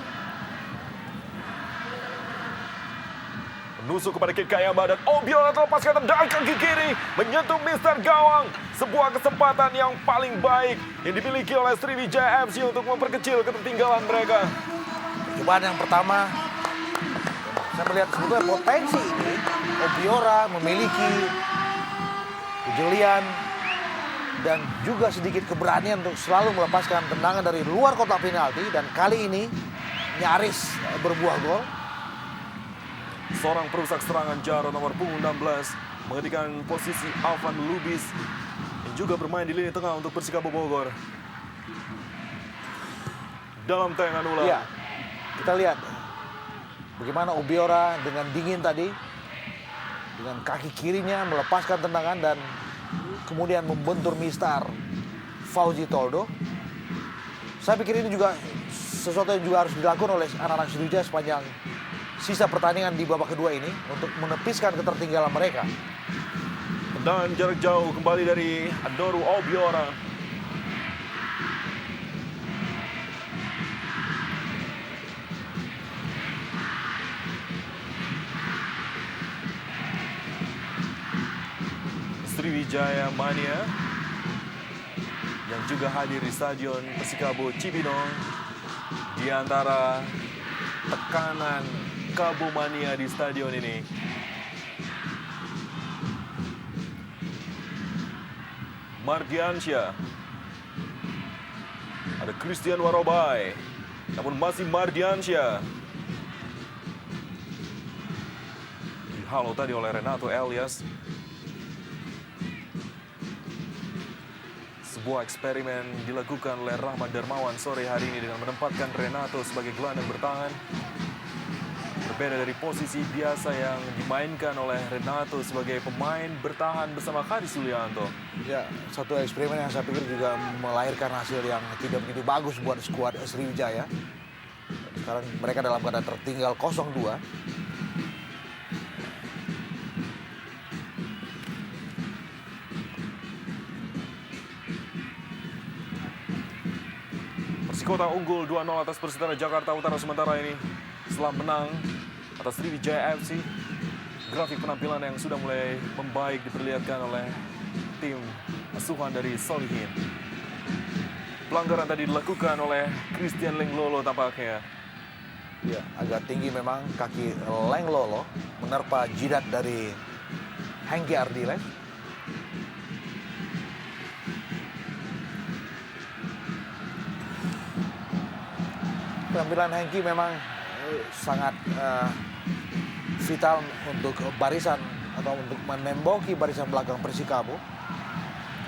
Menusuk kepada Kit Kayamba dan Obiora terlepaskan tendangan kaki kiri. Menyentuh mister gawang. Sebuah kesempatan yang paling baik yang dimiliki oleh Sriwijaya FC untuk memperkecil ketertinggalan mereka. Percobaan yang pertama, saya melihat sebetulnya potensi ini. Obiora memiliki kejelian dan juga sedikit keberanian untuk selalu melepaskan tendangan dari luar kotak penalti, dan kali ini nyaris berbuah gol. Seorang perusak serangan Jaro nomor punggung 16 menghentikan posisi Alvan Lubis yang juga bermain di lini tengah untuk Persikabo Bogor. Dalam tayangan ulang. Ya, kita lihat bagaimana Obiora dengan dingin tadi dengan kaki kirinya melepaskan tendangan dan kemudian membentur mistar Fauzi Toldo. Saya pikir ini juga sesuatu yang juga harus dilakukan oleh anak-anak Sriwijaya sepanjang sisa pertandingan di babak kedua ini untuk menepiskan ketertinggalan mereka. Tendangan jarak jauh kembali dari Adoru Obiora. Sriwijaya Mania yang juga hadir di Stadion Persikabo Cibinong. Di antara tekanan Kabo Mania di stadion ini, Mardiansyah, ada Christian Warobai, namun masih Mardiansyah. halo tadi oleh Renato Elias. Sebuah eksperimen dilakukan oleh Rahmat Darmawan sore hari ini dengan menempatkan Renato sebagai gelandang bertahan. Berbeda dari posisi biasa yang dimainkan oleh Renato sebagai pemain bertahan bersama Kadi Sulianto. Ya, satu eksperimen yang saya pikir juga melahirkan hasil yang tidak begitu bagus buat skuad Sriwijaya. Sekarang mereka dalam keadaan tertinggal 0-2. Persikota unggul 2-0 atas Persitara Jakarta Utara sementara ini. Setelah menang atas Sriwijaya FC, grafik penampilan yang sudah mulai membaik diperlihatkan oleh tim asuhan dari Solihin. Pelanggaran tadi dilakukan oleh Christian Lenglolo tampaknya. Ya, agak tinggi memang kaki Lenglolo menerpa jidat dari Hengki Ardiles. Penampilan Hengki memang sangat vital untuk barisan atau untuk menemboki barisan belakang Persikabo.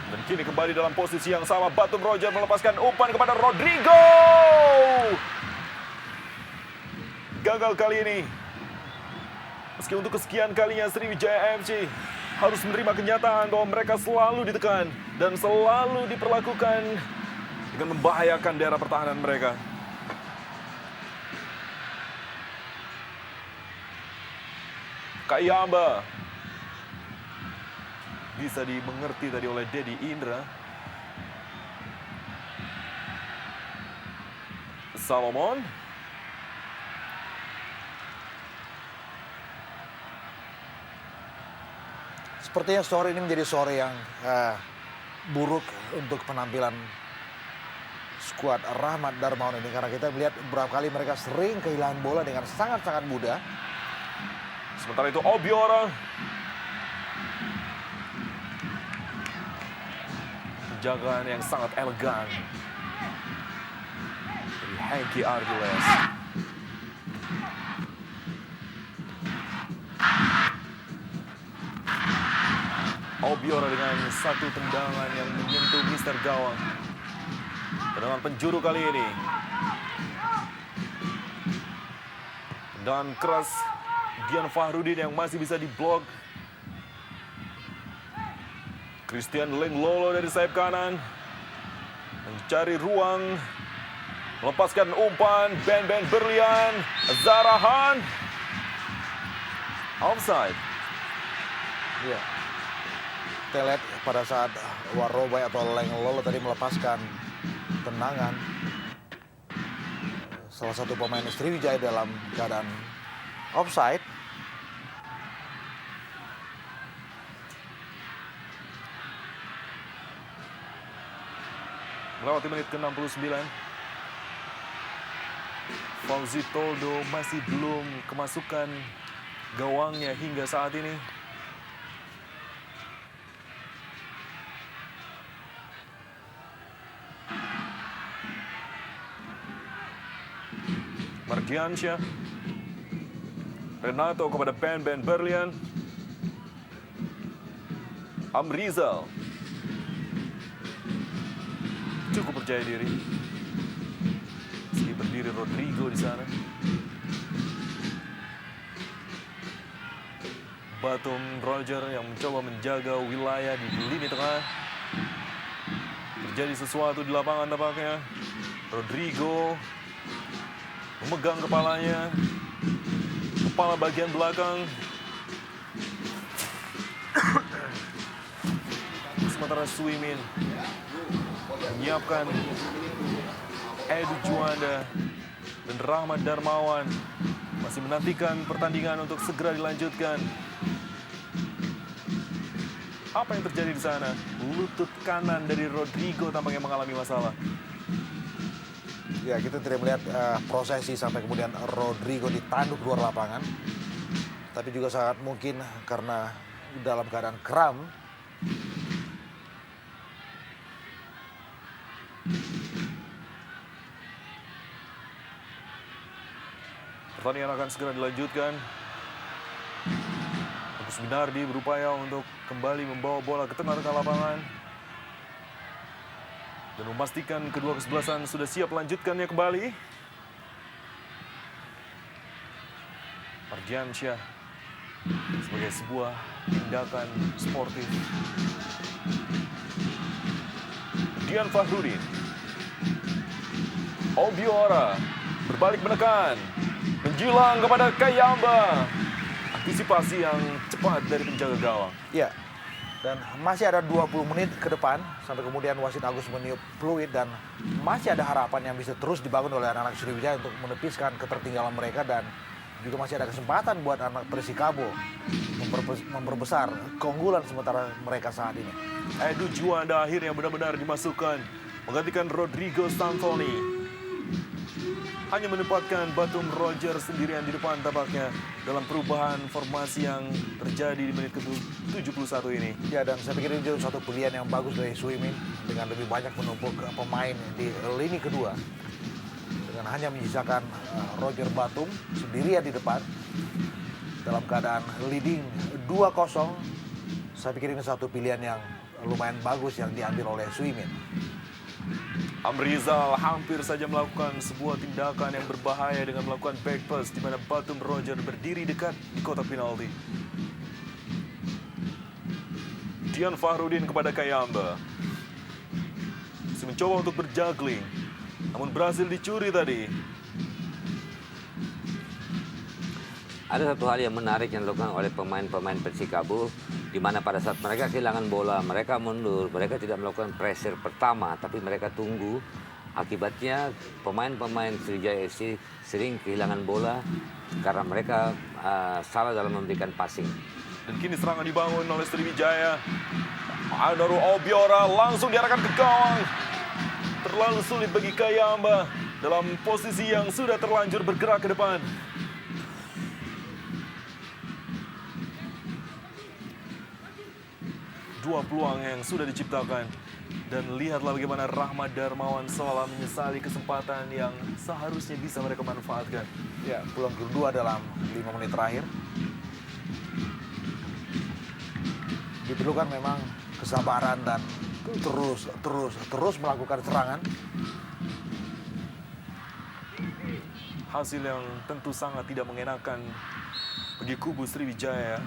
Dan kini kembali dalam posisi yang sama, Batum Roger melepaskan umpan kepada Rodrigo. Gagal kali ini. Meski untuk kesekian kalinya Sriwijaya FC harus menerima kenyataan bahwa mereka selalu ditekan dan selalu diperlakukan dengan membahayakan daerah pertahanan mereka. Kayamba bisa dimengerti tadi oleh Dedi Indra. Salomon. Sepertinya sore ini menjadi sore yang buruk untuk penampilan skuad Rahmat Darmawan ini. Karena kita melihat beberapa kali mereka sering kehilangan bola dengan sangat-sangat mudah. Sementara itu Obiora. Penjagaan yang sangat elegan dari Hengki Ardiles. Obiora dengan satu tendangan yang menyentuh Mister Gawang. Tendangan penjuru kali ini. Tendangan keras Dian Fahrudin yang masih bisa diblok. Christian Lenglolo dari sayap kanan mencari ruang, melepaskan umpan. Ben Berlian, Zarahan, offside. Ya. Kita lihat pada saat Warobai atau Lenglolo tadi melepaskan tendangan, salah satu pemain Sriwijaya dalam keadaan offside. Melewati menit ke-69. Fauzi Toldo masih belum kemasukan gawangnya hingga saat ini. Mardiansyah. Renato kepada Ben Berlian. Amrizal. Cukup percaya diri. Meski berdiri Rodrigo di sana. Batum Roger yang mencoba menjaga wilayah di lini tengah. Terjadi sesuatu di lapangan tampaknya. Rodrigo memegang kepalanya. Kepala bagian belakang. Sementara Suimin menyiapkan Edu Juanda dan Rahmat Darmawan masih menantikan pertandingan untuk segera dilanjutkan. Apa yang terjadi di sana? Lutut kanan dari Rodrigo tampaknya mengalami masalah. Ya, kita tidak melihat prosesi sampai kemudian Rodrigo ditanduk luar lapangan. Tapi juga sangat mungkin karena dalam keadaan kram. Pertandingan akan segera dilanjutkan. Agus Winardi berupaya untuk kembali membawa bola ke tengah-tengah lapangan dan memastikan kedua kesebelasan sudah siap melanjutkannya kembali. Mardiansyah sebagai sebuah tindakan sportif. Dian Fahrudin. Obiora berbalik menekan, menjilang kepada Kayamba. Antisipasi yang cepat dari penjaga gawang. Ya, dan masih ada 20 menit ke depan sampai kemudian wasit Agus meniup peluit dan masih ada harapan yang bisa terus dibangun oleh anak-anak Sriwijaya untuk menepiskan ketertinggalan mereka dan juga masih ada kesempatan buat anak Persikabo memperbesar keunggulan sementara mereka saat ini. Edu Juanda akhirnya benar-benar dimasukkan menggantikan Rodrigo Santoni. Hanya menempatkan Batum Roger sendirian di depan tampaknya dalam perubahan formasi yang terjadi di menit ke-71 ini. Ya, dan saya pikir ini juga satu pilihan yang bagus dari Suimin dengan lebih banyak menumpuk pemain di lini kedua. Dengan hanya menyisakan Roger Batum sendirian di depan dalam keadaan leading 2-0. Saya pikir ini satu pilihan yang lumayan bagus yang diambil oleh Suimin. Amrizal hampir saja melakukan sebuah tindakan yang berbahaya dengan melakukan back pass di mana Batum Roger berdiri dekat di kotak penalti. Dian Fahrudin kepada Kayamba. Masih mencoba untuk berjuggling, namun berhasil dicuri tadi. Ada satu hal yang menarik yang dilakukan oleh pemain-pemain Persikabo, di mana pada saat mereka kehilangan bola, mereka mundur, mereka tidak melakukan pressure pertama, tapi mereka tunggu. Akibatnya pemain-pemain Sriwijaya FC sering kehilangan bola karena mereka salah dalam memberikan passing. Dan kini serangan dibangun oleh Sriwijaya. Adaru Obiora langsung diarahkan ke gawang. Terlalu sulit bagi Kayamba dalam posisi yang sudah terlanjur bergerak ke depan. Dua peluang yang sudah diciptakan. Dan lihatlah bagaimana Rahmat Darmawan seolah menyesali kesempatan yang seharusnya bisa mereka manfaatkan. Ya, peluang kedua dalam 5 menit terakhir. Diperlukan memang kesabaran dan terus melakukan serangan. Hasil yang tentu sangat tidak mengenakan bagi kubu Sriwijaya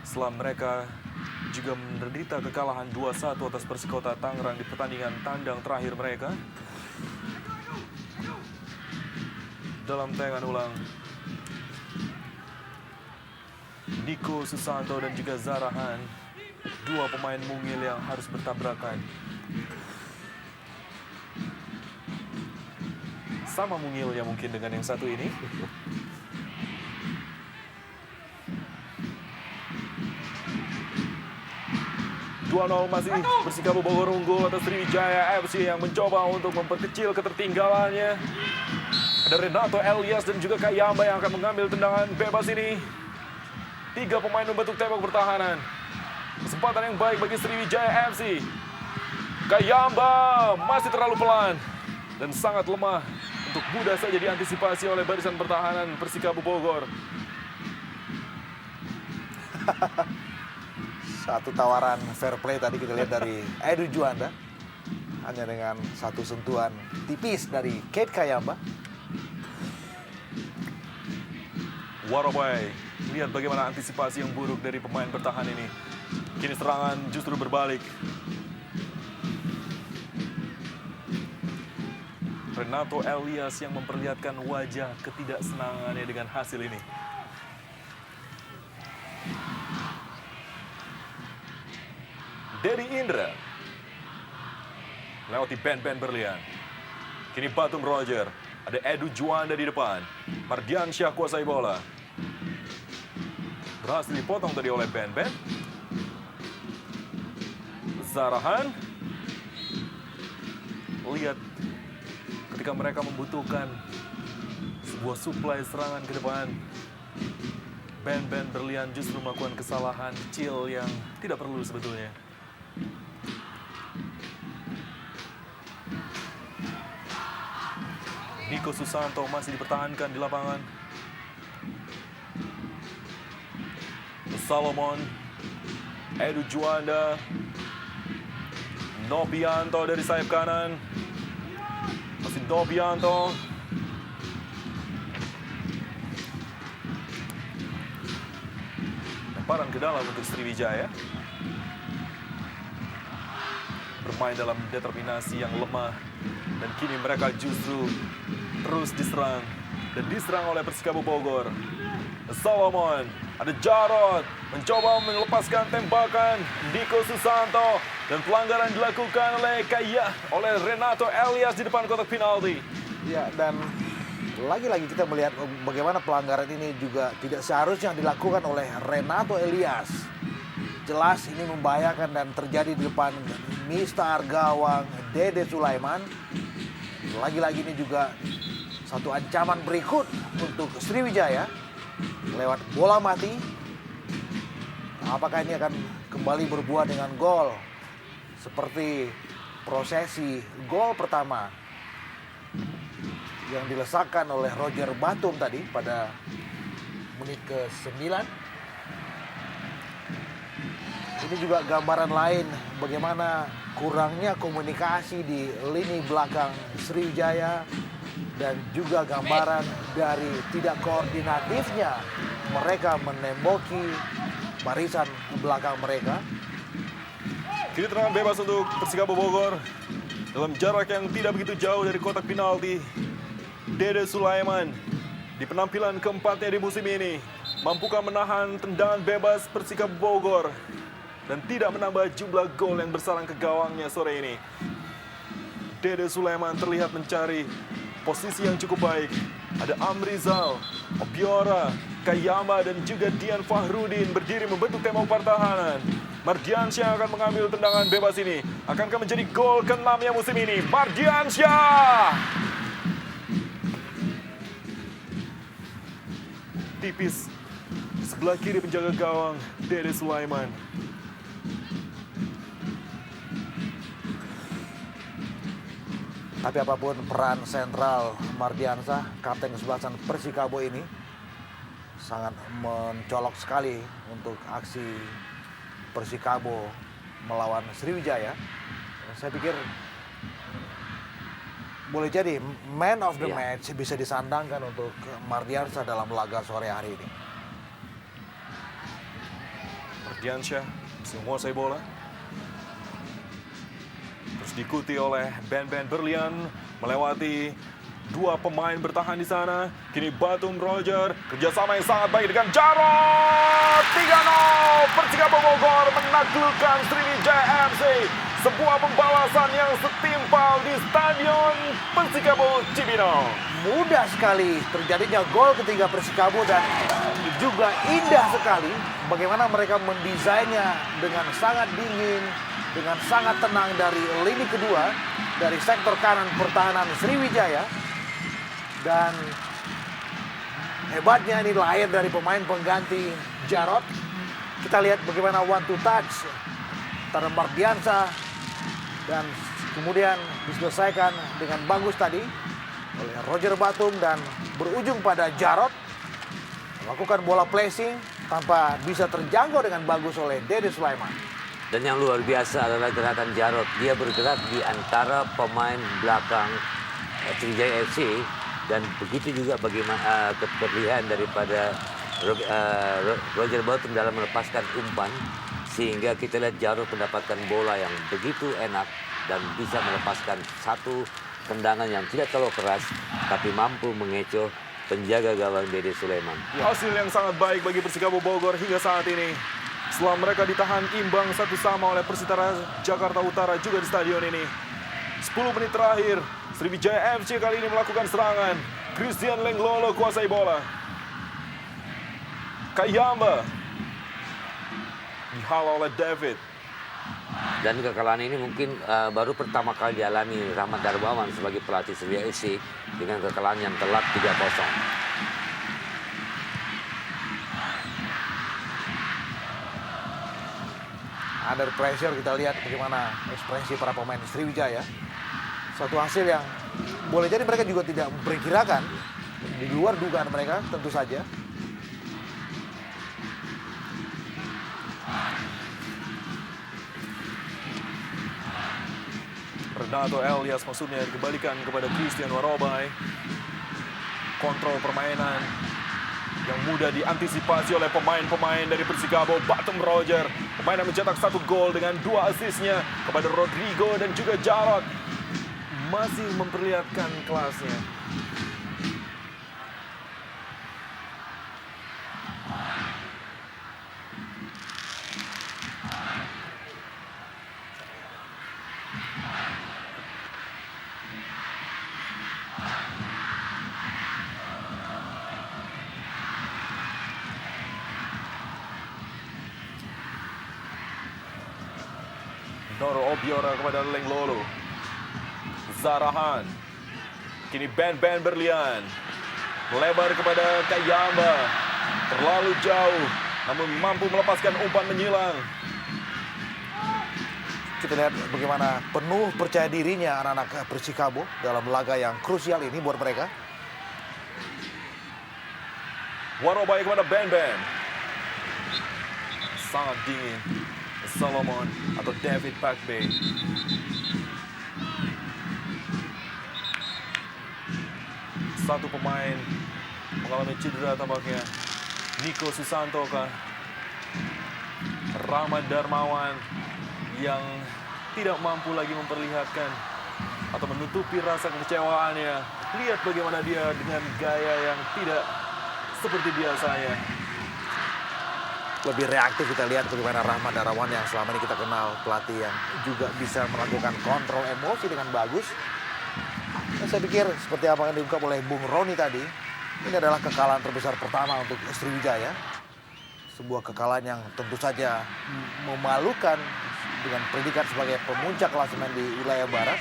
setelah mereka juga menderita kekalahan 2-1 atas Persikota Tangerang di pertandingan tandang terakhir mereka. Dalam tayangan ulang, Niko Susanto dan juga Zarahan, dua pemain mungil yang harus bertabrakan. Sama mungilnya mungkin dengan yang satu ini. 2-0 masih Persikabo Bogor unggul atas Sriwijaya FC yang mencoba untuk memperkecil ketertinggalannya. Ada Renato Elias dan juga Kayamba yang akan mengambil tendangan bebas ini. 3 pemain membentuk tembok pertahanan. Kesempatan yang baik bagi Sriwijaya FC. Kayamba masih terlalu pelan dan sangat lemah untuk mudah saja diantisipasi oleh barisan pertahanan Persikabo Bogor. Satu tawaran fair play tadi kita lihat dari Edu Juanda. Hanya dengan satu sentuhan tipis dari Kate Kayamba. Warobai, lihat bagaimana antisipasi yang buruk dari pemain bertahan ini. Kini serangan justru berbalik. Renato Elias yang memperlihatkan wajah ketidaksenangannya dengan hasil ini. Dedi Indra lewati Ben Berlian. Kini Batum Roger. Ada Edu Juanda di depan. Mardiansyah kuasai bola. Berhasil dipotong tadi oleh Ben. Zarahan. Lihat ketika mereka membutuhkan sebuah suplai serangan ke depan. Ben Berlian justru melakukan kesalahan kecil yang tidak perlu sebetulnya. Niko Susanto masih dipertahankan di lapangan. Salomon, Edu Juanda, Nopianto dari sayap kanan. Masih Nopianto. Lemparan ke dalam untuk Sriwijaya. Bermain dalam determinasi yang lemah. Dan kini mereka justru terus diserang. Dan diserang oleh Persikabo Bogor. Solomon, ada Jarod, mencoba melepaskan tembakan Diko Susanto. Dan pelanggaran dilakukan oleh Renato Elias di depan kotak penalti. Ya, dan lagi-lagi kita melihat bagaimana pelanggaran ini juga tidak seharusnya dilakukan oleh Renato Elias. Jelas ini membahayakan dan terjadi di depan Mistar gawang Dede Sulaiman. Lagi-lagi ini juga satu ancaman berikut untuk Sriwijaya lewat bola mati. Apakah ini akan kembali berbuah dengan gol seperti prosesi gol pertama yang dilesakkan oleh Roger Batum tadi pada menit ke-9. Ini juga gambaran lain bagaimana kurangnya komunikasi di lini belakang Sriwijaya dan juga gambaran dari tidak koordinatifnya mereka menemboki barisan belakang mereka. Kini tendangan bebas untuk Persikabo Bogor dalam jarak yang tidak begitu jauh dari kotak penalti. Dede Sulaiman di penampilan keempatnya di musim ini mampukah menahan tendangan bebas Persikabo Bogor dan tidak menambah jumlah gol yang bersarang ke gawangnya sore ini. Dede Sulaiman terlihat mencari posisi yang cukup baik. Ada Amrizal, Obiora, Kayama dan juga Dian Fahrudin berdiri membentuk tembok pertahanan. Mardiansyah akan mengambil tendangan bebas ini. Akankah menjadi gol ke-6-nya musim ini? Mardiansyah! Tipis di sebelah kiri penjaga gawang Dede Sulaiman. Tapi apapun peran sentral Mardiansyah, kapten kesebelasan Persikabo ini sangat mencolok sekali untuk aksi Persikabo melawan Sriwijaya. Saya pikir boleh jadi man of the match bisa disandangkan untuk Mardiansyah dalam laga sore hari ini. Mardiansyah bisa menguasai bola. Terus diikuti oleh Ben Berlian melewati dua pemain bertahan di sana. Kini Batum Roger, kerjasama yang sangat baik dengan Jarod. 3-0, Persikabo Bogor menaklukkan Sriwijaya FC. Sebuah pembalasan yang setimpal di Stadion Persikabo Cibinong. Mudah sekali terjadinya gol ketiga Persikabo dan juga indah sekali bagaimana mereka mendesainnya dengan sangat dingin, dengan sangat tenang dari lini kedua, dari sektor kanan pertahanan Sriwijaya. Dan hebatnya ini lahir dari pemain pengganti Jarod. Kita lihat bagaimana one to touch antara Mardiansyah dan kemudian diselesaikan dengan bagus tadi oleh Roger Batum dan berujung pada Jarod melakukan bola placing tanpa bisa terjangkau dengan bagus oleh Dede Sulaiman. Dan yang luar biasa adalah gerakan Jarod. Dia bergerak di antara pemain belakang Sriwijaya FC dan begitu juga bagaimana keterlihat daripada Roger Batum dalam melepaskan umpan sehingga kita lihat Jarod mendapatkan bola yang begitu enak dan bisa melepaskan satu tendangan yang tidak terlalu keras tapi mampu mengecoh penjaga gawang Dede Sulaiman. Hasil yang sangat baik bagi Persikabo Bogor hingga saat ini. Setelah mereka ditahan imbang 1-1 oleh Persitara Jakarta Utara juga di stadion ini. 10 menit terakhir, Sriwijaya FC kali ini melakukan serangan. Christian Lenglolo kuasai bola. Kayamba dihalau oleh David. Dan kekalahan ini mungkin baru pertama kali dialami Rahmat Darmawan sebagai pelatih Sriwijaya FC dengan kekalahan yang telak 3-0. Under pressure kita lihat bagaimana ekspresi para pemain Sriwijaya. Satu hasil yang boleh jadi mereka juga tidak memperkirakan, di luar dugaan mereka tentu saja. Renato Elias maksudnya dikembalikan kepada Christian Warobai. Kontrol permainan yang mudah diantisipasi oleh pemain-pemain dari Persikabo. Batum Roger, pemain yang mencetak 1 gol dengan 2 asisnya kepada Rodrigo dan juga Jarot. Masih memperlihatkan kelasnya. Noro Obiora kepada Leng Lolo. Zarahan. Kini Ben Berlian. Melebar kepada Kayamba. Terlalu jauh, namun mampu melepaskan umpan menyilang. Kita lihat bagaimana penuh percaya dirinya anak-anak Persikabo dalam laga yang krusial ini buat mereka. Warobai kepada Ben. Sangat dingin. Solomon atau David Pakbe. Satu pemain mengalami cedera tampaknya. Niko Susanto kah? Rahmat Darmawan yang tidak mampu lagi memperlihatkan atau menutupi rasa kekecewaannya. Lihat bagaimana dia dengan gaya yang tidak seperti biasanya. Lebih reaktif kita lihat bagaimana Rahmat Darmawan yang selama ini kita kenal pelatih yang juga bisa melakukan kontrol emosi dengan bagus. Dan saya pikir seperti apa yang diungkap oleh Bung Roni tadi, ini adalah kekalahan terbesar pertama untuk Sriwijaya. Sebuah kekalahan yang tentu saja memalukan dengan predikat sebagai pemuncak klasemen di wilayah barat.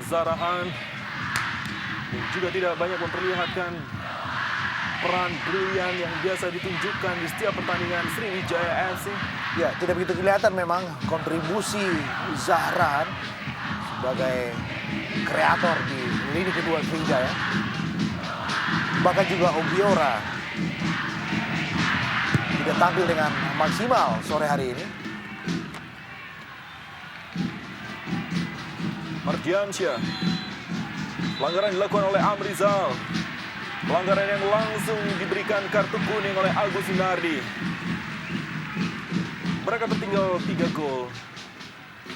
Zarahan yang juga tidak banyak memperlihatkan peran brilian yang biasa ditunjukkan di setiap pertandingan Sriwijaya FC. Ya, tidak begitu kelihatan memang kontribusi Zahran sebagai kreator di lini kedua Sriwijaya. Bahkan juga Obiora tidak tampil dengan maksimal sore hari ini. Mardiansyah. Pelanggaran dilakukan oleh Amrizal. Pelanggaran yang langsung diberikan kartu kuning oleh Agus Winardi. Mereka tertinggal 3 gol.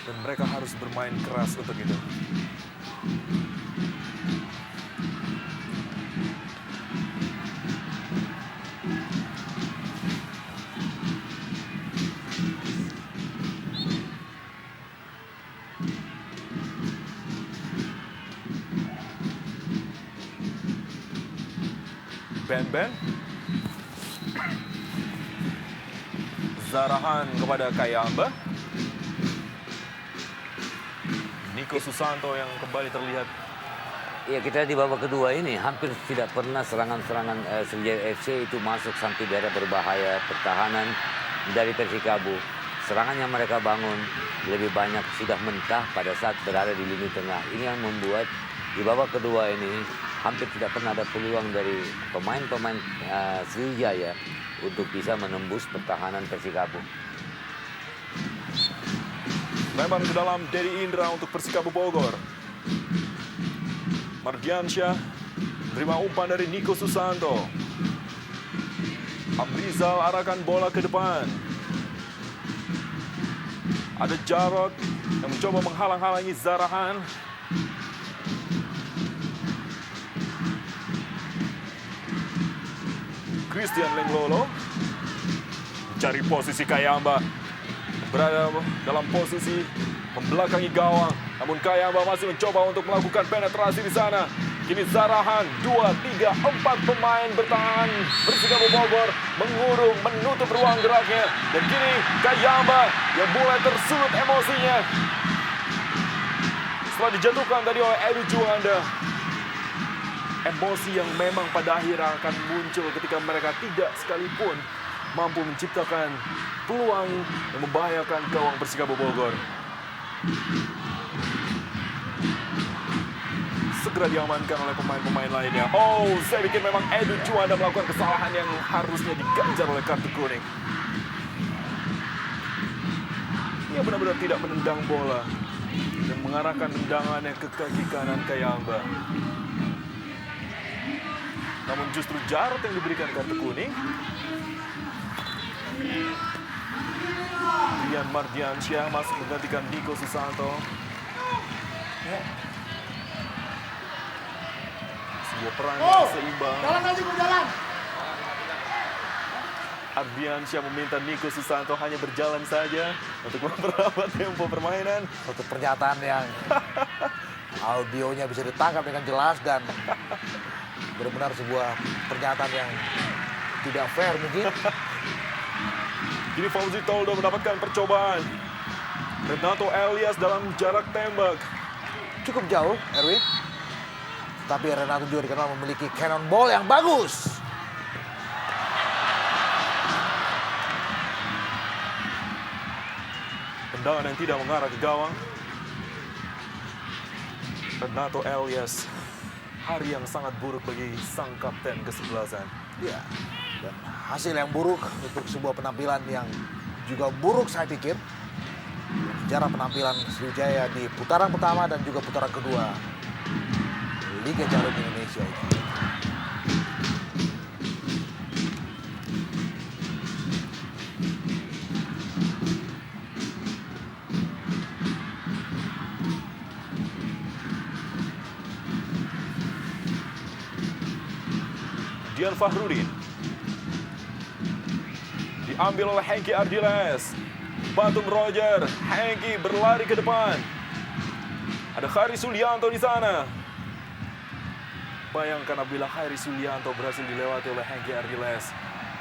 Dan mereka harus bermain keras untuk itu. Ben. Zarahan kepada Kayamba. Niko Susanto yang kembali terlihat. Ya, kita di babak kedua ini hampir tidak pernah serangan-serangan Sriwijaya FC itu masuk sampai daerah berbahaya. Pertahanan dari Persikabo, serangan yang mereka bangun lebih banyak sudah mentah pada saat berada di lini tengah. Ini yang membuat di babak kedua ini hampir tidak pernah ada peluang dari pemain-pemain Sriwijaya untuk bisa menembus pertahanan Persikabo. Lebar ke dalam Dedi Indra untuk Persikabo Bogor. Mardiansyah terima umpan dari Niko Susanto. Amrizal arahkan bola ke depan. Ada Jarot yang mencoba menghalang-halangi Zarahan. Christian Lenglolo mencari posisi Kayamba, berada dalam posisi membelakangi gawang, namun Kayamba masih mencoba untuk melakukan penetrasi di sana. Kini Zarahan 2, 3, 4 pemain bertahan Persikabo Bogor mengurung, menutup ruang geraknya, dan kini Kayamba yang mulai tersulut emosinya setelah dijatuhkan tadi oleh Edu Juanda. Emosi yang memang pada akhirnya akan muncul ketika mereka tidak sekalipun mampu menciptakan peluang yang membahayakan gawang Persikabo Bogor. Segera diamankan oleh pemain-pemain lainnya. Oh, saya pikir memang Edu Juanda melakukan kesalahan yang harusnya diganjar oleh kartu kuning. Ia benar-benar tidak menendang bola dan mengarahkan tendangannya ke kaki kanan Kayamba. Namun justru Jarod yang diberikan kartu kuning. Rian Mardiansyah masuk menggantikan Niko Susanto. Sebuah perang yang seimbang. Jalan aja, jalan. Ardiansyah meminta Niko Susanto hanya berjalan saja untuk memperlambat tempo permainan. Satu pernyataan yang audionya bisa ditangkap dengan jelas dan benar-benar sebuah pernyataan yang tidak fair mungkin. Kini Fauzi Toldo mendapatkan percobaan. Renato Elias dalam jarak tembak. Cukup jauh, Erwin. Tapi Renato juga dikenal memiliki cannonball yang bagus. Tendangan yang tidak mengarah ke gawang. Renato Elias, hari yang sangat buruk bagi sang kapten kesebelasan. Ya, dan hasil yang buruk untuk sebuah penampilan yang juga buruk saya pikir. Sejarah penampilan Sriwijaya di putaran pertama dan juga putaran kedua Liga Jarum Indonesia ini. Dian Fahrudin diambil oleh Hengki Ardiles. Batum Roger, Hengki berlari ke depan. Ada Khari Sulianto di sana. Bayangkan apabila Khari Sulianto berhasil dilewati oleh Hengki Ardiles.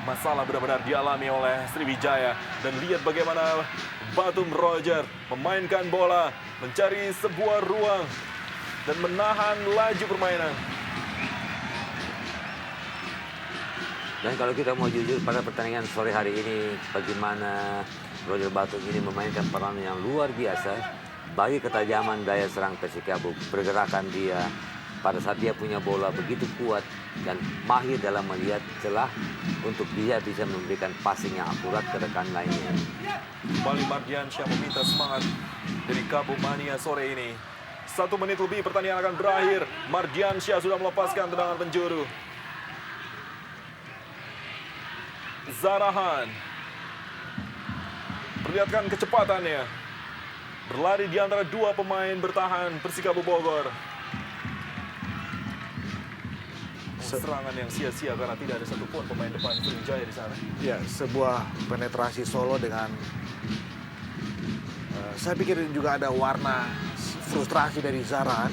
Masalah benar-benar dialami oleh Sriwijaya. Dan lihat bagaimana Batum Roger memainkan bola, mencari sebuah ruang dan menahan laju permainan. Dan kalau kita mau jujur pada pertandingan sore hari ini, bagaimana Roger Batum ini memainkan peran yang luar biasa bagi ketajaman daya serang Persikabo. Pergerakan dia pada saat dia punya bola begitu kuat dan mahir dalam melihat celah untuk dia bisa memberikan passing yang akurat ke rekan lainnya. Kembali Mardiansyah meminta semangat dari Kabu Mania sore ini. 1 menit lebih pertandingan akan berakhir. Mardiansyah sudah melepaskan tendangan penjuru. Zarahan perlihatkan kecepatannya, berlari di antara dua pemain bertahan Persikabo Bogor. Serangan yang sia-sia karena tidak ada satupun pemain depan Sriwijaya di sana. Ya, sebuah penetrasi solo dengan saya pikir juga ada warna frustrasi dari Zarahan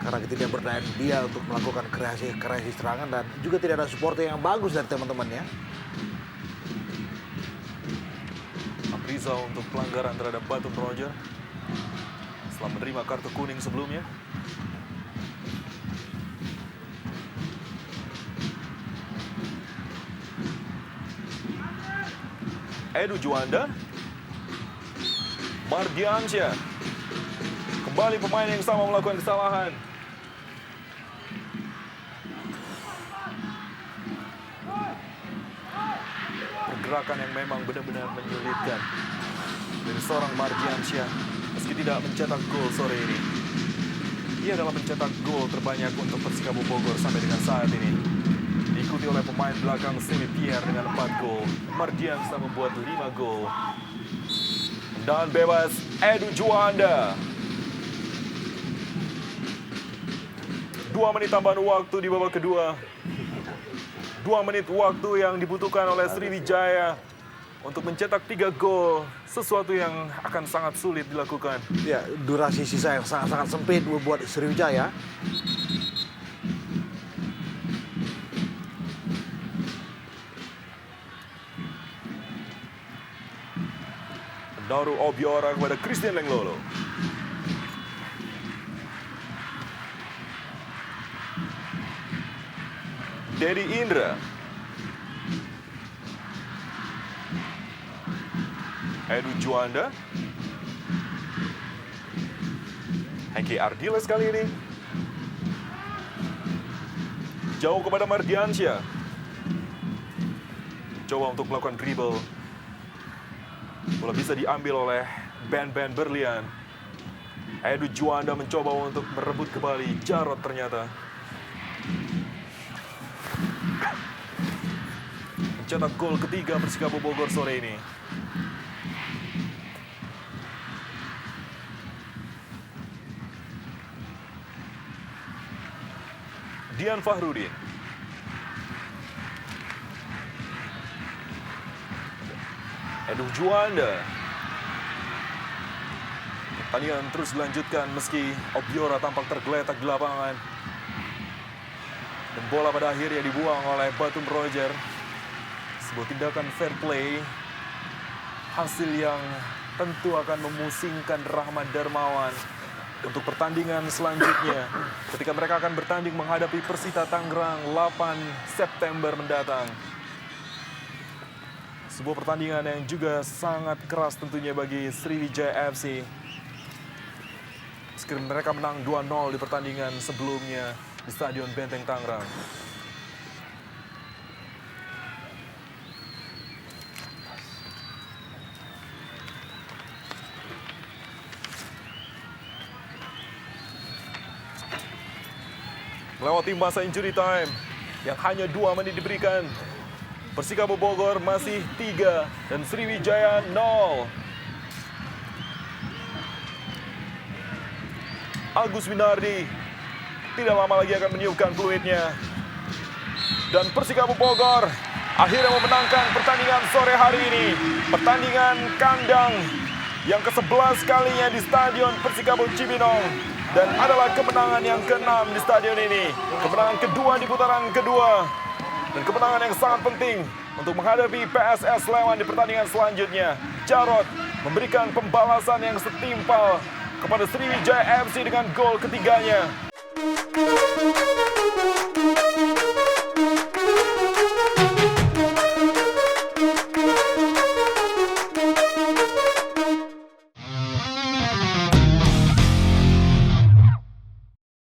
karena ketidakberdayaan dia untuk melakukan kreasi serangan dan juga tidak ada supporter yang bagus dari teman-temannya. Rizal untuk pelanggaran terhadap Batum Roger setelah menerima kartu kuning sebelumnya. Edu Juanda, Mardiansyah, kembali pemain yang sama melakukan kesalahan. Pergerakan yang memang benar-benar menyulitkan dari seorang Mardiansyah meski tidak mencetak gol sore ini. Ia adalah pencetak gol terbanyak untuk Persikabo Bogor sampai dengan saat ini. Diikuti oleh pemain belakang Semi Pierre dengan 4 gol. Mardiansyah membuat 5 gol. Dan bebas Edu Juanda. 2 menit tambahan waktu di babak kedua. 2 menit waktu yang dibutuhkan oleh Sriwijaya untuk mencetak 3 gol, sesuatu yang akan sangat sulit dilakukan. Ya, durasi sisa yang sangat-sangat sempit buat Sriwijaya. Daru Obiora kepada Christian Lenglolo. Dedi Indra. Edu Juanda. Hengki Ardiles kali ini. Jauh kepada Mardiansyah. Coba untuk melakukan dribble. Bola bisa diambil oleh Ben Berlian. Edu Juanda mencoba untuk merebut kembali. Jarod ternyata mencetak gol ketiga Persikabo Bogor sore ini. Dian Fahrudin. Edu Juanda. Pertandingan terus dilanjutkan meski Obiora tampak tergeletak di lapangan. Dan bola pada akhirnya dibuang oleh Batum Roger. Sebuah tindakan fair play. Hasil yang tentu akan memusingkan Rahmat Darmawan untuk pertandingan selanjutnya. Ketika mereka akan bertanding menghadapi Persita Tangerang 8 September mendatang. Sebuah pertandingan yang juga sangat keras tentunya bagi Sriwijaya FC. Meski mereka menang 2-0 di pertandingan sebelumnya di Stadion Benteng Tangerang. Melewati masa injury time yang hanya 2 menit diberikan. Persikabo Bogor masih 3 dan Sriwijaya 0. Agus Winardi tidak lama lagi akan meniupkan peluitnya. Dan Persikabo Bogor akhirnya memenangkan pertandingan sore hari ini. Pertandingan kandang yang ke-11 kalinya di Stadion Persikabo Cibinong. Dan adalah kemenangan yang ke-6 di stadion ini. Kemenangan kedua di putaran kedua. Dan kemenangan yang sangat penting untuk menghadapi PSS Sleman di pertandingan selanjutnya. Jarod memberikan pembalasan yang setimpal kepada Sriwijaya FC dengan gol ketiganya.